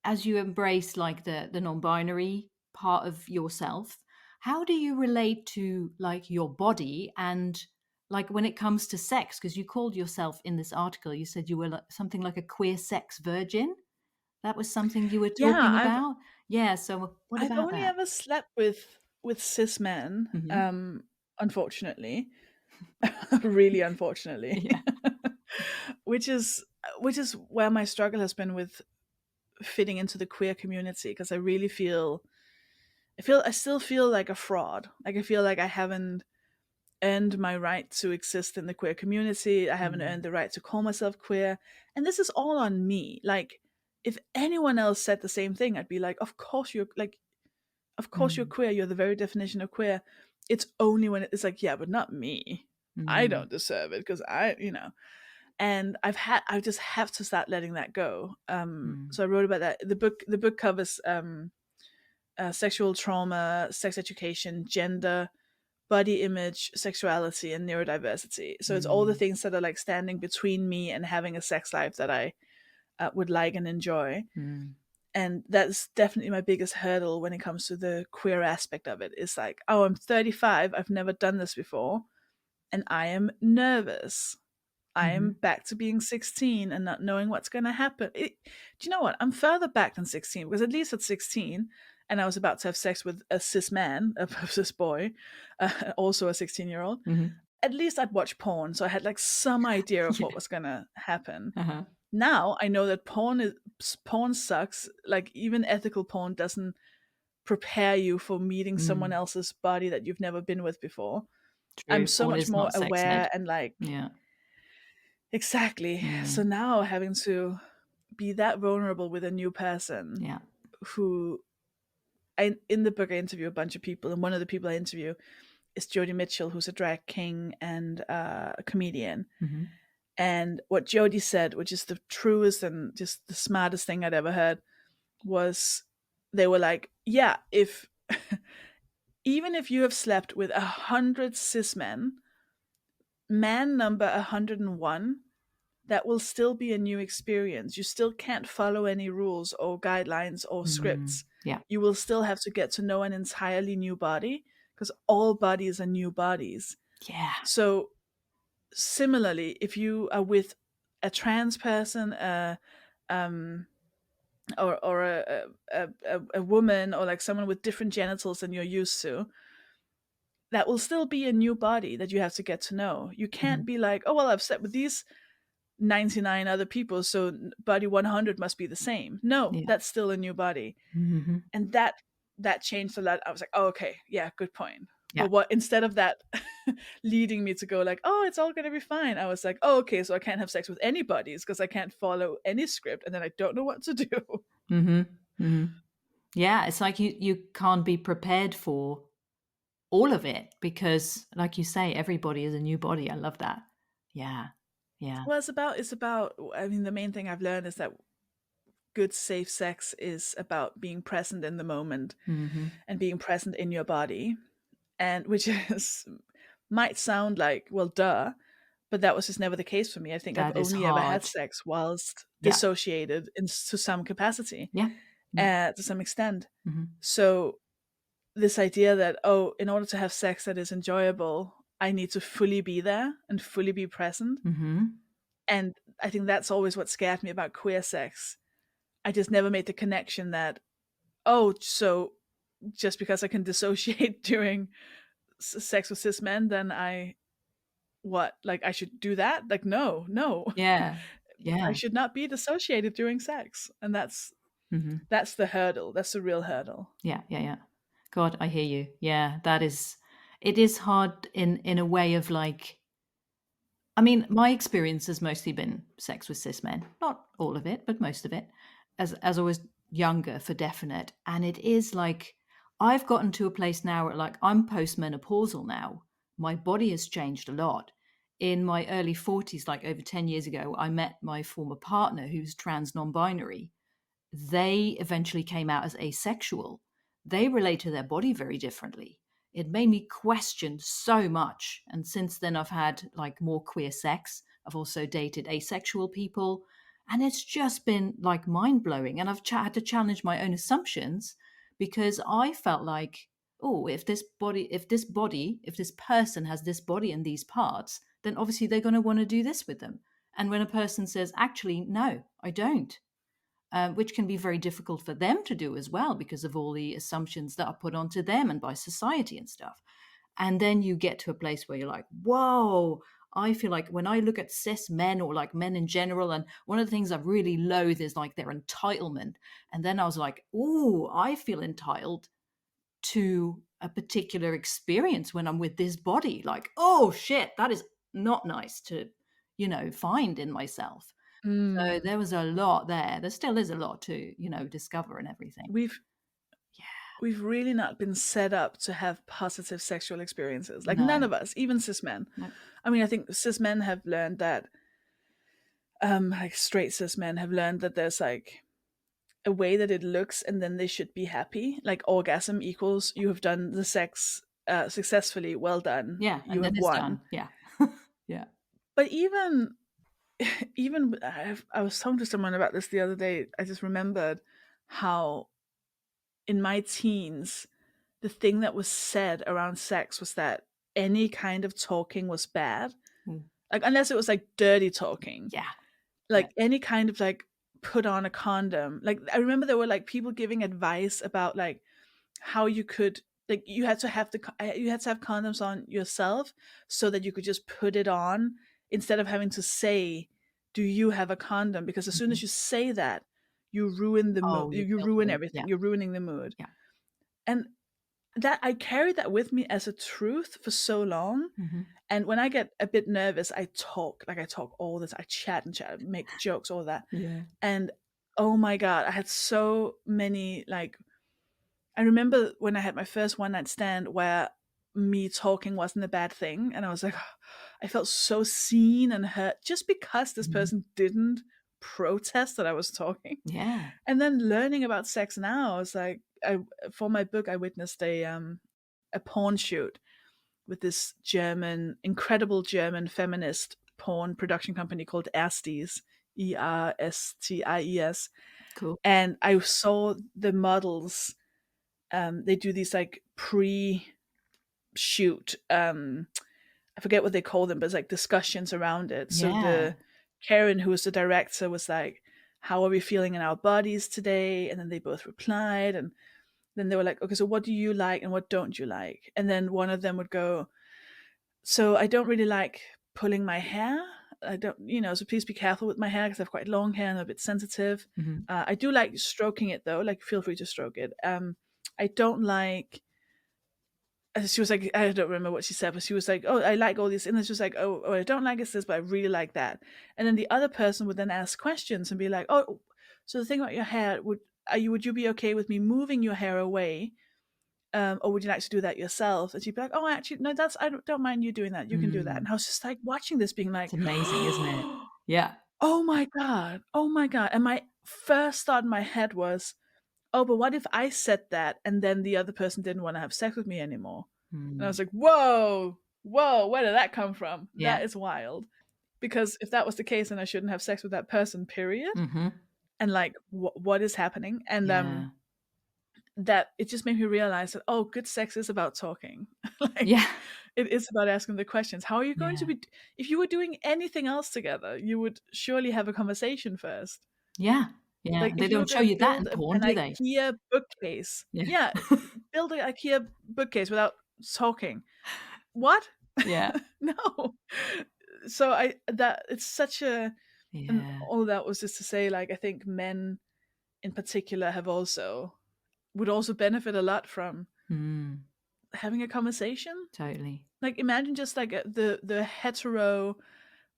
S2: embrace like the non-binary part of yourself, how do you relate to like your body and like when it comes to sex? Because you called yourself in this article, you said you were like, something like a queer sex virgin. That was something you were
S1: Yeah,
S2: talking about. Yeah. So what
S1: I've
S2: about
S1: only
S2: that?
S1: ever slept with cis men,
S2: Hmm.
S1: unfortunately. Really unfortunately.
S2: Yeah.
S1: which is which is where my struggle has been with fitting into the queer community because I still feel like a fraud. Like I feel like I haven't earned my right to exist in the queer community. I haven't
S2: Mm.
S1: earned the right to call myself queer. And this is all on me. Like if anyone else said the same thing, I'd be like, of course you're
S2: Mm.
S1: queer. You're the very definition of queer. It's only when it's like, yeah, but not me. I
S2: Mm.
S1: don't deserve it because and I just have to start letting that go.
S2: Mm.
S1: So I wrote about that. The book covers sexual trauma, sex education, gender, body image, sexuality, and neurodiversity. So it's all the
S2: Mm.
S1: things that are like standing between me and having a sex life that I would like and enjoy.
S2: Mm.
S1: And that's definitely my biggest hurdle when it comes to the queer aspect of it. Is like, oh, I'm 35, I've never done this before, and I am nervous. I am
S2: Mhm.
S1: back to being 16 and not knowing what's going to happen. Do you know what? I'm further back than 16 because at least at 16, and I was about to have sex with a cis man, a cis boy, also a 16-year-old, at least I'd watch porn. So I had like some idea of what
S2: Yeah.
S1: was going to happen.
S2: Uh-huh.
S1: Now I know that porn sucks. Like even ethical porn doesn't prepare you for meeting someone
S2: Mm.
S1: else's body that you've never been with before. I'm
S2: True.
S1: so
S2: Porn
S1: much
S2: is
S1: more
S2: not sex ed.
S1: aware and like,
S2: Yeah.
S1: exactly. So
S2: Mm.
S1: now having to be that vulnerable with a new person
S2: Yeah.
S1: who in the book I interview a bunch of people, and one of the people I interview is Jodie Mitchell, who's a drag king and a comedian.
S2: Mm-hmm.
S1: And what Jodie said, which is the truest and just the smartest thing I'd ever heard, was they were like, yeah, if even if you have slept with 100 cis men, man number 101, that will still be a new experience. You still can't follow any rules or guidelines or
S2: Mm.
S1: scripts.
S2: Yeah.
S1: You will still have to get to know an entirely new body, because all bodies are new bodies.
S2: Yeah.
S1: So similarly, if you are with a trans person, um, or a woman, or like someone with different genitals than you're used to, that will still be a new body that you have to get to know. You
S2: Mm-hmm.
S1: can't be like, oh well, I've slept with these 99 other people, so body 100 must be the same. No,
S2: Yeah.
S1: that's still a new body.
S2: Mm-hmm.
S1: And that changed a lot. I was like, oh, okay, yeah, good point.
S2: Yeah.
S1: But what, instead of that leading me to go like, oh, it's all gonna be fine, I was like, oh, okay, so I can't have sex with anybody because I can't follow any script, and then I don't know what to do.
S2: Mm-hmm. Mm-hmm. Yeah. It's like you can't be prepared for all of it because, like you say, everybody is a new body. I love that. Yeah. Yeah.
S1: Well, it's about, I mean, the main thing I've learned is that good safe sex is about being present in the moment
S2: Mm-hmm.
S1: and being present in your body, and which is might sound like, well, duh, but that was just never the case for me. I think I've
S2: That is
S1: only ever had
S2: hard.
S1: sex whilst
S2: Yeah.
S1: dissociated to some capacity,
S2: Yeah. Yeah.
S1: to some extent.
S2: Mm-hmm.
S1: So this idea that, oh, in order to have sex that is enjoyable, I need to fully be there and fully be present.
S2: Mm-hmm.
S1: And I think that's always what scared me about queer sex. I just never made the connection that, oh, so just because I can dissociate during sex with cis men, then like I should do that? Like, no.
S2: Yeah.
S1: I
S2: Yeah.
S1: should not be dissociated during sex. And
S2: Mm-hmm.
S1: that's the hurdle. That's the real hurdle.
S2: Yeah. Yeah. Yeah. God, I hear you. Yeah. It is hard in a way of like, I mean, my experience has mostly been sex with cis men. Not all of it, but most of it. As I was younger, for definite. And it is like I've gotten to a place now where like I'm postmenopausal now. My body has changed a lot. In my early 40s, like over 10 years ago, I met my former partner who's trans non-binary. They eventually came out as asexual. They relate to their body very differently. It made me question so much. And since then, I've had like more queer sex. I've also dated asexual people. And it's just been like mind blowing. And I've had to challenge my own assumptions because I felt like, oh, if this person has this body and these parts, then obviously they're going to want to do this with them. And when a person says, actually, no, I don't, which can be very difficult for them to do as well because of all the assumptions that are put onto them and by society and stuff. And then you get to a place where you're like, whoa, I feel like when I look at cis men or like men in general, and one of the things I really loathe is like their entitlement. And then I was like, oh, I feel entitled to a particular experience when I'm with this body. Like, oh shit, that is not nice to, find in myself. So
S1: Mm.
S2: there was a lot there. There still is a lot to, discover and everything.
S1: We've
S2: Yeah.
S1: we've really not been set up to have positive sexual experiences. Like none
S2: No.
S1: of us, even cis men.
S2: No.
S1: I mean, I think cis men have learned that, like straight cis men have learned that there's like a way that it looks, and then they should be happy. Like orgasm equals you have done the sex successfully. Well done.
S2: Yeah.
S1: You
S2: And then
S1: have
S2: it's
S1: won.
S2: done. Yeah. Yeah.
S1: But even I was talking to someone about this the other day. I just remembered how in my teens, the thing that was said around sex was that any kind of talking was bad.
S2: Mm.
S1: Like unless it was like dirty talking.
S2: Yeah. Yeah.
S1: Like any kind of like put on a condom. Like I remember there were like people giving advice about like how you could, like, you had to have condoms on yourself so that you could just put it on instead of having to say, do you have a condom? Because as soon
S2: Mhm.
S1: as you say that, you ruin the mood.
S2: Oh, you
S1: You
S2: kill the
S1: ruin
S2: mood. Yeah.
S1: everything. You're ruining the mood.
S2: Yeah.
S1: And that, I carried that with me as a truth for so long.
S2: Mhm.
S1: And when I get a bit nervous, I talk all this. I chat and chat, make jokes, all that.
S2: Yeah.
S1: And oh my God, I had so many, like, I remember when I had my first one night stand where me talking wasn't a bad thing. And I was like, I felt so seen and hurt just because this
S2: Mhm.
S1: person didn't protest that I was talking.
S2: Yeah.
S1: And then learning about sex now, it's like, for my book, I witnessed a porn shoot with this incredible German feminist porn production company called Ersties, Ersties.
S2: Cool.
S1: And I saw the models. They do these like pre-shoot. I forget what they call them, but it's like discussions around it. So
S2: Yeah.
S1: the Karen, who was the director, was like, "How are we feeling in our bodies today?" And then they both replied, and then they were like, "Okay, so what do you like and what don't you like?" And then one of them would go, "So I don't really like pulling my hair. I don't, so please be careful with my hair because I have quite long hair and I'm a bit sensitive.
S2: Mhm.
S1: I do like stroking it though. Like, feel free to stroke it. I don't like." She was like, I don't remember what she said, but she was like, "Oh, I like all these," and then she was like, "Oh, I don't like is this, but I really like that." And then the other person would then ask questions and be like, "Oh, so the thing about your hair, would you be okay with me moving your hair away, or would you like to do that yourself?" And she'd be like, "Oh, actually, no, I don't mind you doing that. You can do that."
S2: Mm.
S1: And I was just like watching this, being
S2: It's
S1: like,
S2: amazing, isn't it? Yeah.
S1: "Oh my god, oh my god!" And my first thought in my head was, "Oh, but what if I said that and then the other person didn't want to have sex with me anymore?" And I
S2: Mm.
S1: was like, "Whoa, whoa, where did that come from? That
S2: Yeah.
S1: is wild." Because if that was the case, then I shouldn't have sex with that person, period.
S2: Mhm.
S1: And like, what is happening? And
S2: Yeah.
S1: that it just made me realize that, oh, good sex is about talking. Like,
S2: Yeah.
S1: it is about asking the questions. How are you going to
S2: Yeah.
S1: be? If you were doing anything else together, you would surely have a conversation first.
S2: Yeah. Yeah.
S1: Like,
S2: They
S1: if you were
S2: don't show
S1: going to
S2: you that in
S1: build
S2: porn,
S1: an
S2: do they?
S1: IKEA bookcase,
S2: Yeah.
S1: yeah, build an IKEA bookcase without talking. What?
S2: Yeah.
S1: No. So I that it's such a and
S2: Yeah.
S1: all that was just to say, like, I think men in particular would also benefit a lot from
S2: Mm.
S1: having a conversation.
S2: Totally.
S1: Like, imagine just like the hetero,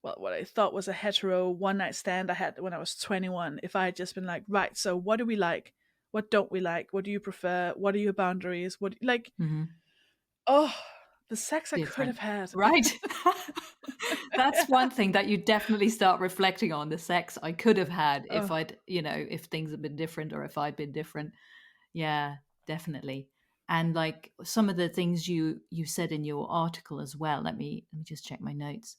S1: well, what I thought was a hetero one night stand I had when I was 21. If I had just been like, right, so what do we like? What don't we like? What do you prefer? What are your boundaries? What, like,
S2: Mhm.
S1: oh, the sex I could
S2: Different.
S1: have had.
S2: Right. That's
S1: Yeah.
S2: one thing that you definitely start reflecting on, the sex I could have had if
S1: Oh,
S2: I'd, if things had been different or if I'd been different. Yeah, definitely. And like some of the things you said in your article as well. Let me just check my notes.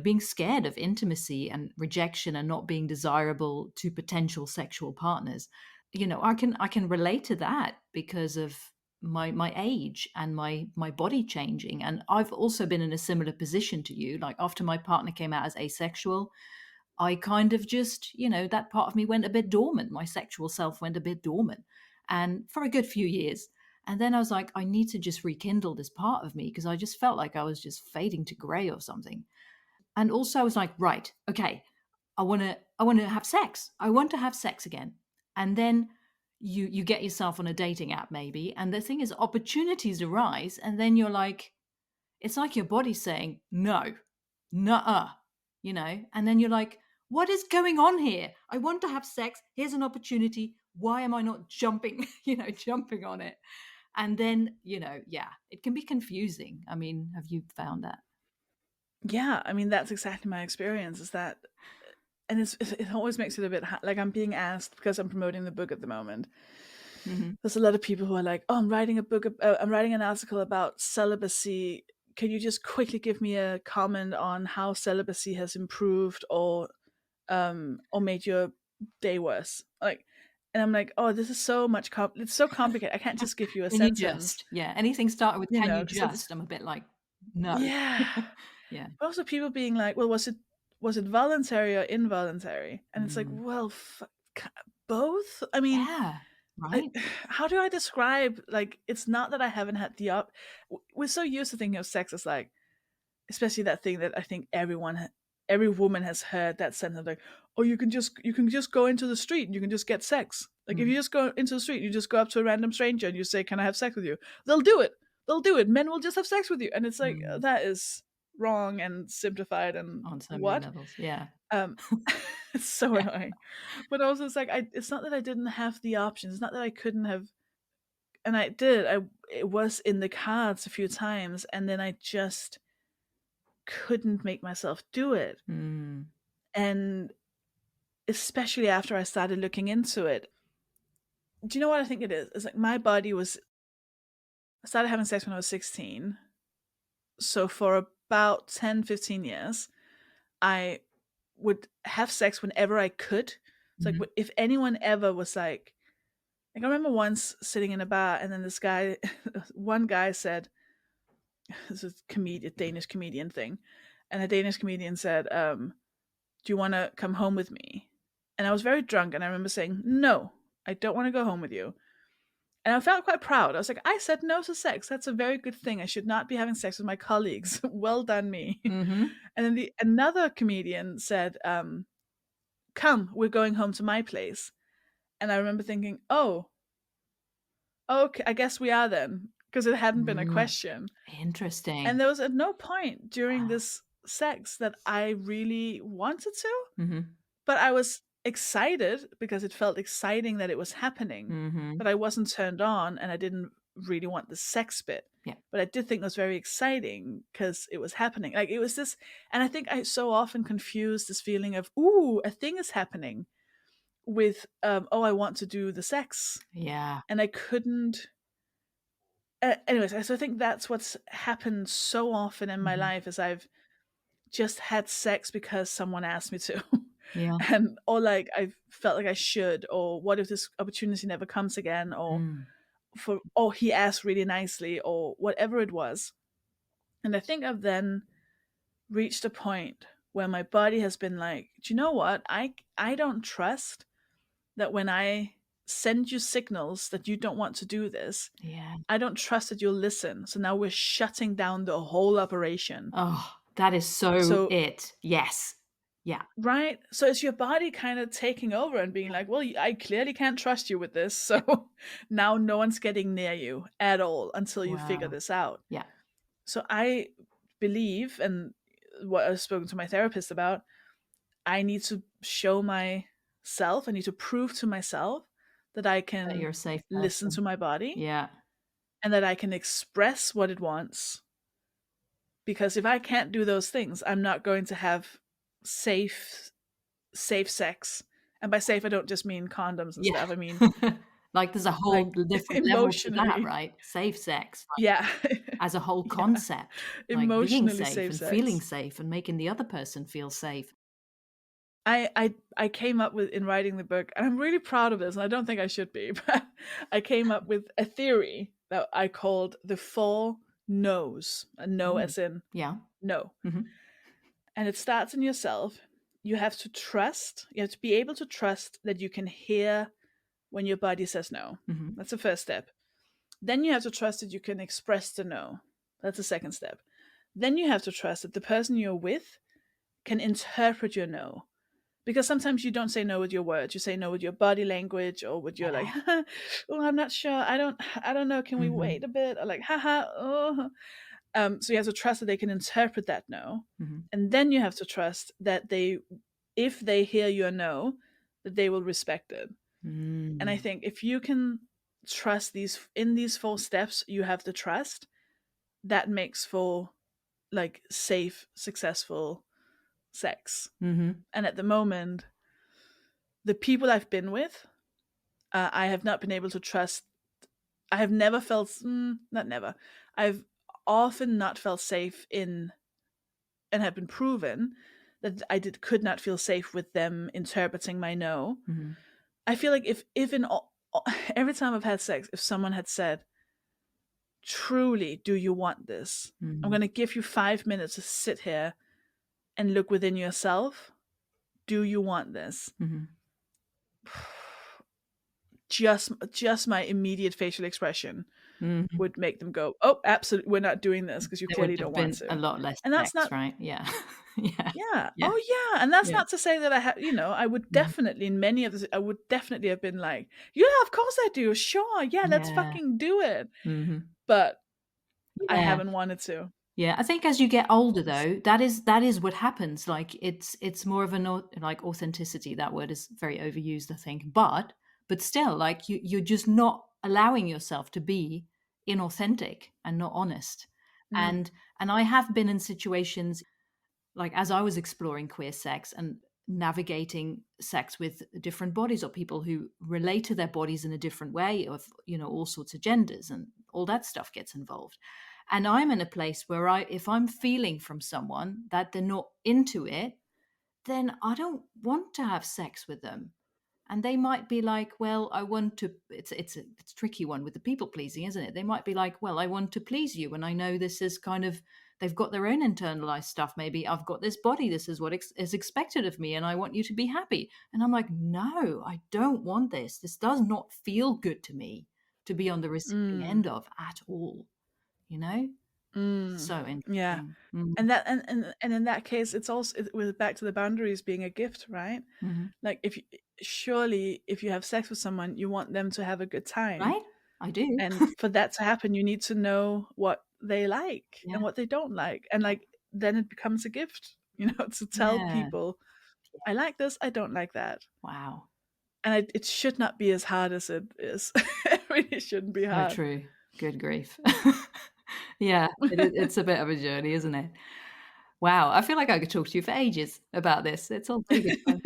S2: Being scared of intimacy and rejection and not being desirable to potential sexual partners. I can relate to that because of my age and my body changing. And I've also been in a similar position to you. Like after my partner came out as asexual, I kind of just, that part of me went a bit dormant. My sexual self went a bit dormant, and for a good few years. And then I was like, I need to just rekindle this part of me because I just felt like I was just fading to gray or something. And also I was like, right, okay, I want to have sex. I want to have sex again. And then you get yourself on a dating app maybe, and the thing is opportunities arise, and then you're like, it's like your body's saying no, nuh-uh, and then you're like, what is going on here? I want to have sex. Here's an opportunity. Why am I not jumping, jumping on it? And then, yeah, it can be confusing. I mean, have you found that?
S1: yeah. I mean, that's exactly my experience. Is that, and it always makes it a bit like I'm being asked because I'm promoting the book at the moment.
S2: Hmm.
S1: There's a lot of people who are like, "Oh, I'm writing a book. I'm writing an article about celibacy. Can you just quickly give me a comment on how celibacy has improved or made your day worse?" Like, and I'm like, "Oh, this is so much. It's so complicated. I can't just give you a
S2: Can you
S1: sentence,
S2: just, yeah, anything started with can you
S1: because it's
S2: just? I'm a bit like, no.
S1: yeah."
S2: Yeah.
S1: But also people being like, "Well, was it voluntary or involuntary?" And it's like,
S2: Mm.
S1: well, both. I mean,
S2: Yeah. Right.
S1: How do I describe, like, it's not that I haven't had the we're so used to thinking of sex as like, especially that thing that I think every woman has heard, that sentence like, oh, you can just go into the street and you can just get sex. Like, if you just go into the street, you just go up to a random stranger and you say, can I have sex with you? They'll do it. They'll do it. Men will just have sex with you. And it's like,
S2: Mm.
S1: that is wrong and simplified and
S2: On so many
S1: what?
S2: levels. Yeah.
S1: Um, it's so
S2: Yeah.
S1: annoying. But also, it's like, it's not that I didn't have the options. It's not that I couldn't have, and I did. It was in the cards a few times, and then I just couldn't make myself do it.
S2: Mm.
S1: And especially after I started looking into it, do you know what I think it is? It's like my body was. I started having sex when I was 16. So for about 10, 15 years, I would have sex whenever I could. It's like,
S2: Mhm.
S1: if anyone ever was like, I remember once sitting in a bar, and then this guy, one guy said, this is a Danish comedian thing, and a Danish comedian said, do you want to come home with me? And I was very drunk, and I remember saying, no, I don't want to go home with you. And I felt quite proud. I was like, I said no to sex. That's a very good thing. I should not be having sex with my colleagues. Well done, me.
S2: Mhm.
S1: And then another comedian said, come, we're going home to my place. And I remember thinking, oh, okay, I guess we are then, because it hadn't been a
S2: Mm.
S1: question.
S2: Interesting.
S1: And there was at no point during
S2: Wow.
S1: this sex that I really wanted to,
S2: Mhm.
S1: but I was excited because it felt exciting that it was happening.
S2: Mhm.
S1: But I wasn't turned on, and I didn't really want the sex bit.
S2: Yeah.
S1: But I did think it was very exciting because it was happening. Like, it was this, and I think I so often confuse this feeling of, ooh, a thing is happening, with, oh, I want to do the sex.
S2: Yeah.
S1: And I couldn't. Anyways, so I think that's what's happened so often in my
S2: Mhm.
S1: life, is I've just had sex because someone asked me to.
S2: Yeah.
S1: And, or like, I felt like I should, or what if this opportunity never comes again, or
S2: Mm.
S1: he asked really nicely, or whatever it was. And I think I've then reached a point where my body has been like, do you know what? I don't trust that when I send you signals that you don't want to do this,
S2: Yeah.
S1: I don't trust that you'll listen. So now we're shutting down the whole operation.
S2: Oh, that is so
S1: So,
S2: it. Yes. Yeah.
S1: right? So it's your body kind of taking over and being like, well, I clearly can't trust you with this. So now no one's getting near you at all until you figure
S2: Wow.
S1: this out.
S2: Yeah.
S1: So I believe, and what I've spoken to my therapist about, I need to show myself, I need to prove to myself that I
S2: That
S1: can
S2: you're a safe
S1: listen
S2: person.
S1: to my body,
S2: Yeah.
S1: and that I can express what it wants. Because if I can't do those things, I'm not going to have safe safe sex. And by safe, I don't just mean condoms and
S2: Yeah.
S1: stuff. I mean,
S2: Like, there's a whole
S1: like,
S2: different level to that,
S1: emotionally.
S2: right? Safe sex, like,
S1: Yeah.
S2: as a whole
S1: Yeah.
S2: concept, like being
S1: Emotionally
S2: safe
S1: safe
S2: and feeling
S1: sex.
S2: safe and making the other person feel safe.
S1: I came up with, in writing the book, and I'm really proud of this, and I don't think I should be, but I came up with a theory that I called the 4 no's. A no
S2: Ooh.
S1: as in
S2: Yeah.
S1: no.
S2: Mhm.
S1: And it starts in yourself. You have to trust, you have to be able to trust that you can hear when your body says no.
S2: Mhm.
S1: That's the first step. Then you have to trust that you can express the no. That's the second step. Then you have to trust that the person you're with can interpret your no. Because sometimes you don't say no with your words, you say no with your body language, or with your like,
S2: Yeah.
S1: oh, I'm not sure, I don't know, can we wait
S2: Mhm.
S1: a bit, or like, haha, oh. So you have to trust that they can interpret that no.
S2: Mhm.
S1: And then you have to trust that if they hear your no, that they will respect it. And I
S2: Mm.
S1: think if you can trust these 4 steps, you have the trust, that makes for like safe, successful sex.
S2: Mhm.
S1: And at the moment, the people I've been with, I have not been able to trust. I have never felt, not never. I've often not felt safe in, and have been proven that could not feel safe with them interpreting my no.
S2: Mhm.
S1: I feel like if in all, every time I've had sex, if someone had said, truly, do you want this? I'm
S2: Mhm.
S1: going to give you 5 minutes to sit here and look within yourself. Do you want this?
S2: Mhm.
S1: just my immediate facial expression
S2: Mhm.
S1: would make them go, "Oh, absolutely, we're not doing this because you
S2: There would
S1: clearly
S2: have
S1: don't want
S2: been a
S1: to."
S2: lot less
S1: And that's
S2: sex,
S1: not,
S2: right? Yeah. Yeah.
S1: yeah,
S2: Yeah.
S1: oh yeah, and that's
S2: Yeah.
S1: not to say that I would
S2: Mhm.
S1: definitely in many of the I would definitely have been like, "Yeah, of course I do. Sure, yeah, let's
S2: Yeah.
S1: fucking do it."
S2: Mhm.
S1: But I
S2: Yeah.
S1: haven't wanted to.
S2: Yeah, I think as you get older
S1: S
S2: though, that is what happens. Like it's more of an like authenticity. That word is very overused, I think. But still, like you're just not allowing yourself to be inauthentic and not honest.
S1: Mm,
S2: And I have been in situations like as I was exploring queer sex and navigating sex with different bodies or people who relate to their bodies in a different way of all sorts of genders and all that stuff gets involved. And I'm in a place where if I'm feeling from someone that they're not into it, then I don't want to have sex with them. And they might be like, well, I want to, it's a tricky one with the people pleasing, isn't it? They might be like, well, I want to please you. And I know this is kind of, they've got their own internalized stuff. Maybe I've got this body. This is what is expected of me. And I want you to be happy. And I'm like, no, I don't want this. This does not feel good to me to be on the receiving
S1: mm,
S2: end of at all, you know?
S1: mm,
S2: So
S1: yeah.
S2: interesting. Mm-hmm.
S1: And that and in that case, it's also we're back to the boundaries being a gift, right?
S2: Mm-hmm.
S1: Like if you, surely if you have sex with someone, you want them to have a good time.
S2: Right? I do.
S1: And for that to happen, you need to know what they like
S2: Yeah.
S1: and what they don't like. And like then it becomes a gift, to tell
S2: Yeah.
S1: people, I like this, I don't like that.
S2: Wow.
S1: And it should not be as hard as it is. It really shouldn't be
S2: So
S1: hard.
S2: true. Good grief. Yeah, it's a bit of a journey, isn't it? Wow, I feel like I could talk to you for ages about this. It's all very good fun.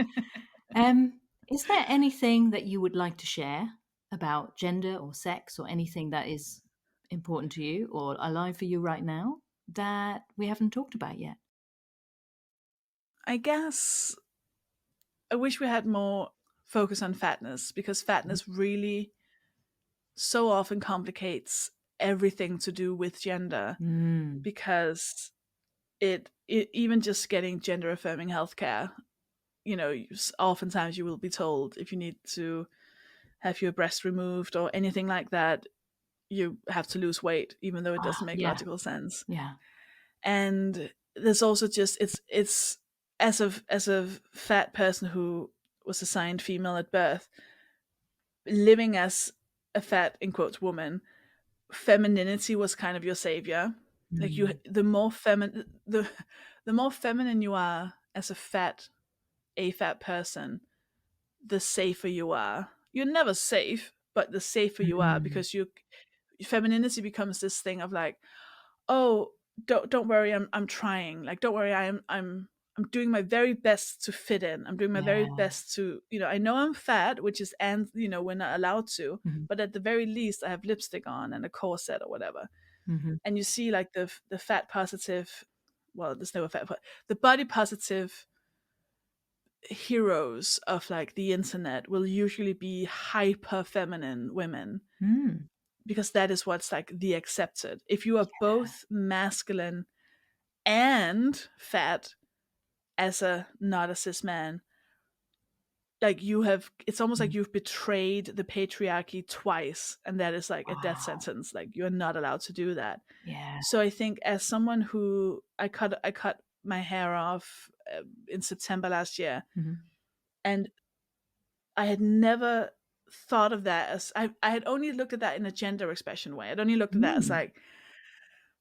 S2: Is there anything that you would like to share about gender or sex or anything that is important to you or alive for you right now that we haven't talked about yet?
S1: I guess I wish we had more focus on fatness because
S2: Mhm.
S1: fatness really so often complicates everything to do with gender
S2: Mm.
S1: because it even just getting gender affirming healthcare, oftentimes you will be told if you need to have your breast removed or anything like that, you have to lose weight, even though it
S2: Ah,
S1: doesn't make
S2: yeah,
S1: logical sense.
S2: yeah.
S1: And there's also just it's as a fat person who was assigned female at birth, living as a fat in quotes woman, femininity was kind of your savior. Like
S2: Mm.
S1: the more feminine you are as a fat person, the safer you are. You're never safe, but the safer you are
S2: Mm.
S1: because femininity becomes this thing of like, oh, don't worry, I'm trying. Like, don't worry, I'm doing my very best to fit in. I'm doing my very
S2: Yeah.
S1: best to, I know I'm fat, which is, and we're not allowed to,
S2: Mhm.
S1: but at the very least, I have lipstick on and a corset or whatever.
S2: Mhm.
S1: And you see like the fat positive, well, there's no fat, but the body positive heroes of like the internet will usually be hyper feminine women
S2: Mm.
S1: because that is what's like the accepted. If you are both masculine and fat as a not a cis man, like it's almost like
S2: Mm.
S1: you've betrayed the patriarchy twice, and that is like a death
S2: Wow.
S1: sentence. Like you're not allowed to do that.
S2: Yeah.
S1: So I think as someone who I cut my hair off in September last year,
S2: Mhm.
S1: and I had never thought of that as I had only looked at that in a gender expression way. I'd only looked at that as
S2: Mm.
S1: like,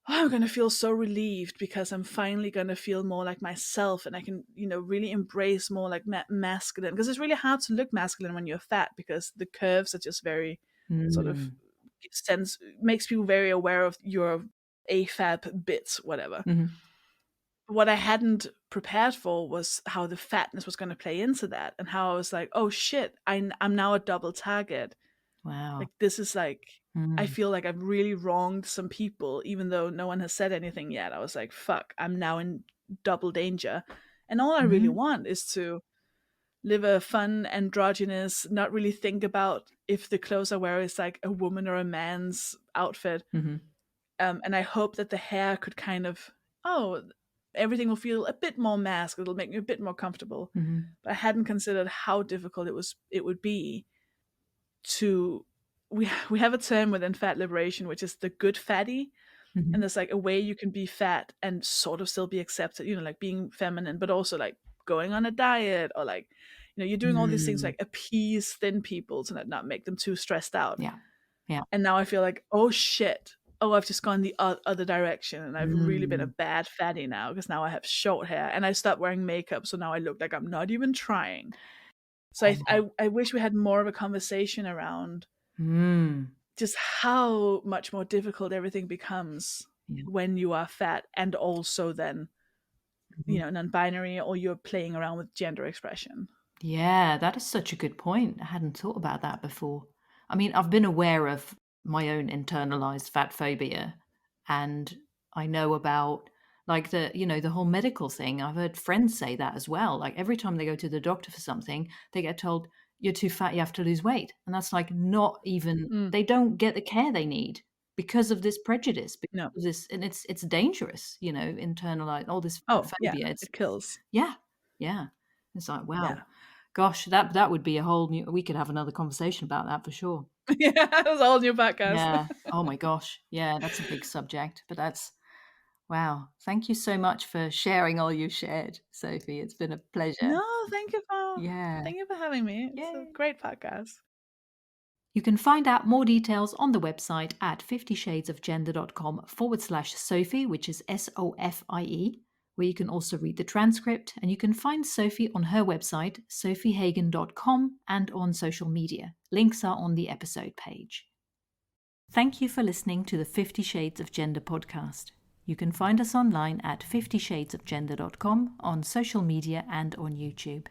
S1: oh, I'm gonna feel so relieved because I'm finally gonna feel more like myself, and I can, really embrace more like masculine. Because it's really hard to look masculine when you're fat because the curves are just very sort of
S2: Mm.
S1: sense makes people very aware of your AFAB bits, whatever.
S2: Mhm.
S1: What I hadn't prepared for was how the fatness was going to play into that, and how I was like, oh shit, I'm now a double target.
S2: Wow.
S1: Like this is like, I
S2: Mm.
S1: feel like I've really wronged some people, even though no one has said anything yet. I was like, fuck, I'm now in double danger. And all I really
S2: Mhm.
S1: want is to live a fun, androgynous, not really think about if the clothes I wear is like a woman or a man's outfit.
S2: Mhm.
S1: And I hope that the hair could kind of, oh, everything will feel a bit more masked. It'll make me a bit more comfortable.
S2: Mhm.
S1: But I hadn't considered how difficult it would be to we have a term within fat liberation, which is the good fatty. And
S2: Mhm.
S1: there's like a way you can be fat and sort of still be accepted, like being feminine, but also like going on a diet, or like, you're doing all these things
S2: Mm.
S1: like appease thin people to not make them too stressed out.
S2: Yeah. Yeah.
S1: And now I feel like, oh shit, oh, I've just gone the other direction, and I've really been a
S2: Mm.
S1: bad fatty now, because now I have short hair and I stopped wearing makeup, so now I look like I'm not even trying. So
S2: Yeah.
S1: I wish we had more of a conversation around
S2: Mm.
S1: just how much more difficult everything becomes
S2: Yeah.
S1: when you are fat, and also then,
S2: Mhm.
S1: non-binary, or you're playing around with gender expression.
S2: Yeah, that is such a good point. I hadn't thought about that before. I mean, I've been aware of my own internalized fat phobia, and I know about like the whole medical thing. I've heard friends say that as well. Like every time they go to the doctor for something, they get told you're too fat, you have to lose weight. And that's like not even
S1: Mm,
S2: they don't get the care they need because of this prejudice, because
S1: no.
S2: of this, and it's dangerous, internalized all this fat
S1: Oh yeah,
S2: phobia. It's
S1: it kills.
S2: yeah, yeah. It's like,
S1: Yeah.
S2: wow. Gosh, that would be a whole new we could have another conversation about that for sure.
S1: Yeah, that's a whole new podcast.
S2: Yeah. Oh my gosh. Yeah, that's a big subject, but that's wow. Thank you so much for sharing all you shared, Sophie. It's been a pleasure.
S1: No,
S2: Yeah.
S1: thank you for having me. It's a
S2: Yay.
S1: great podcast.
S2: You can find out more details on the website at 50shadesofgender.com/Sophie, which is Sofie, where you can also read the transcript, and you can find Sophie on her website, sophiehagen.com, and on social media. Links are on the episode page. Thank you for listening to the 50 Shades of Gender podcast. You can find us online at 50shadesofgender.com, on social media, and on YouTube.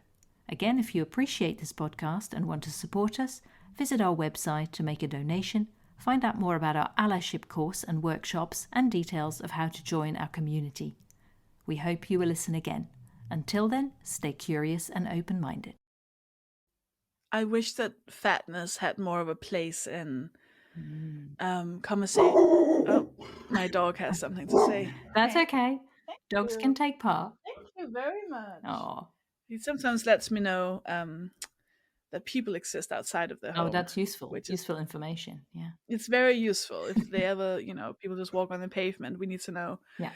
S2: Again, if you appreciate this podcast and want to support us, visit our website to make a donation, find out more about our allyship course and workshops, and details of how to join our community. We hope you will listen again. Until then, stay curious and open-minded.
S1: I wish that fatness had more of a place in
S2: Mm.
S1: conversation. Oh, my dog has something to say.
S2: That's
S1: Hey,
S2: okay.
S1: thank
S2: Dogs can
S1: you.
S2: take part.
S1: Thank you very much.
S2: Oh,
S1: He sometimes lets me know that people exist outside of their
S2: oh,
S1: home,
S2: that's useful.
S1: which is
S2: Useful information. Yeah.
S1: it's very useful. If they ever, people just walk on the pavement, we need to know.
S2: Yeah.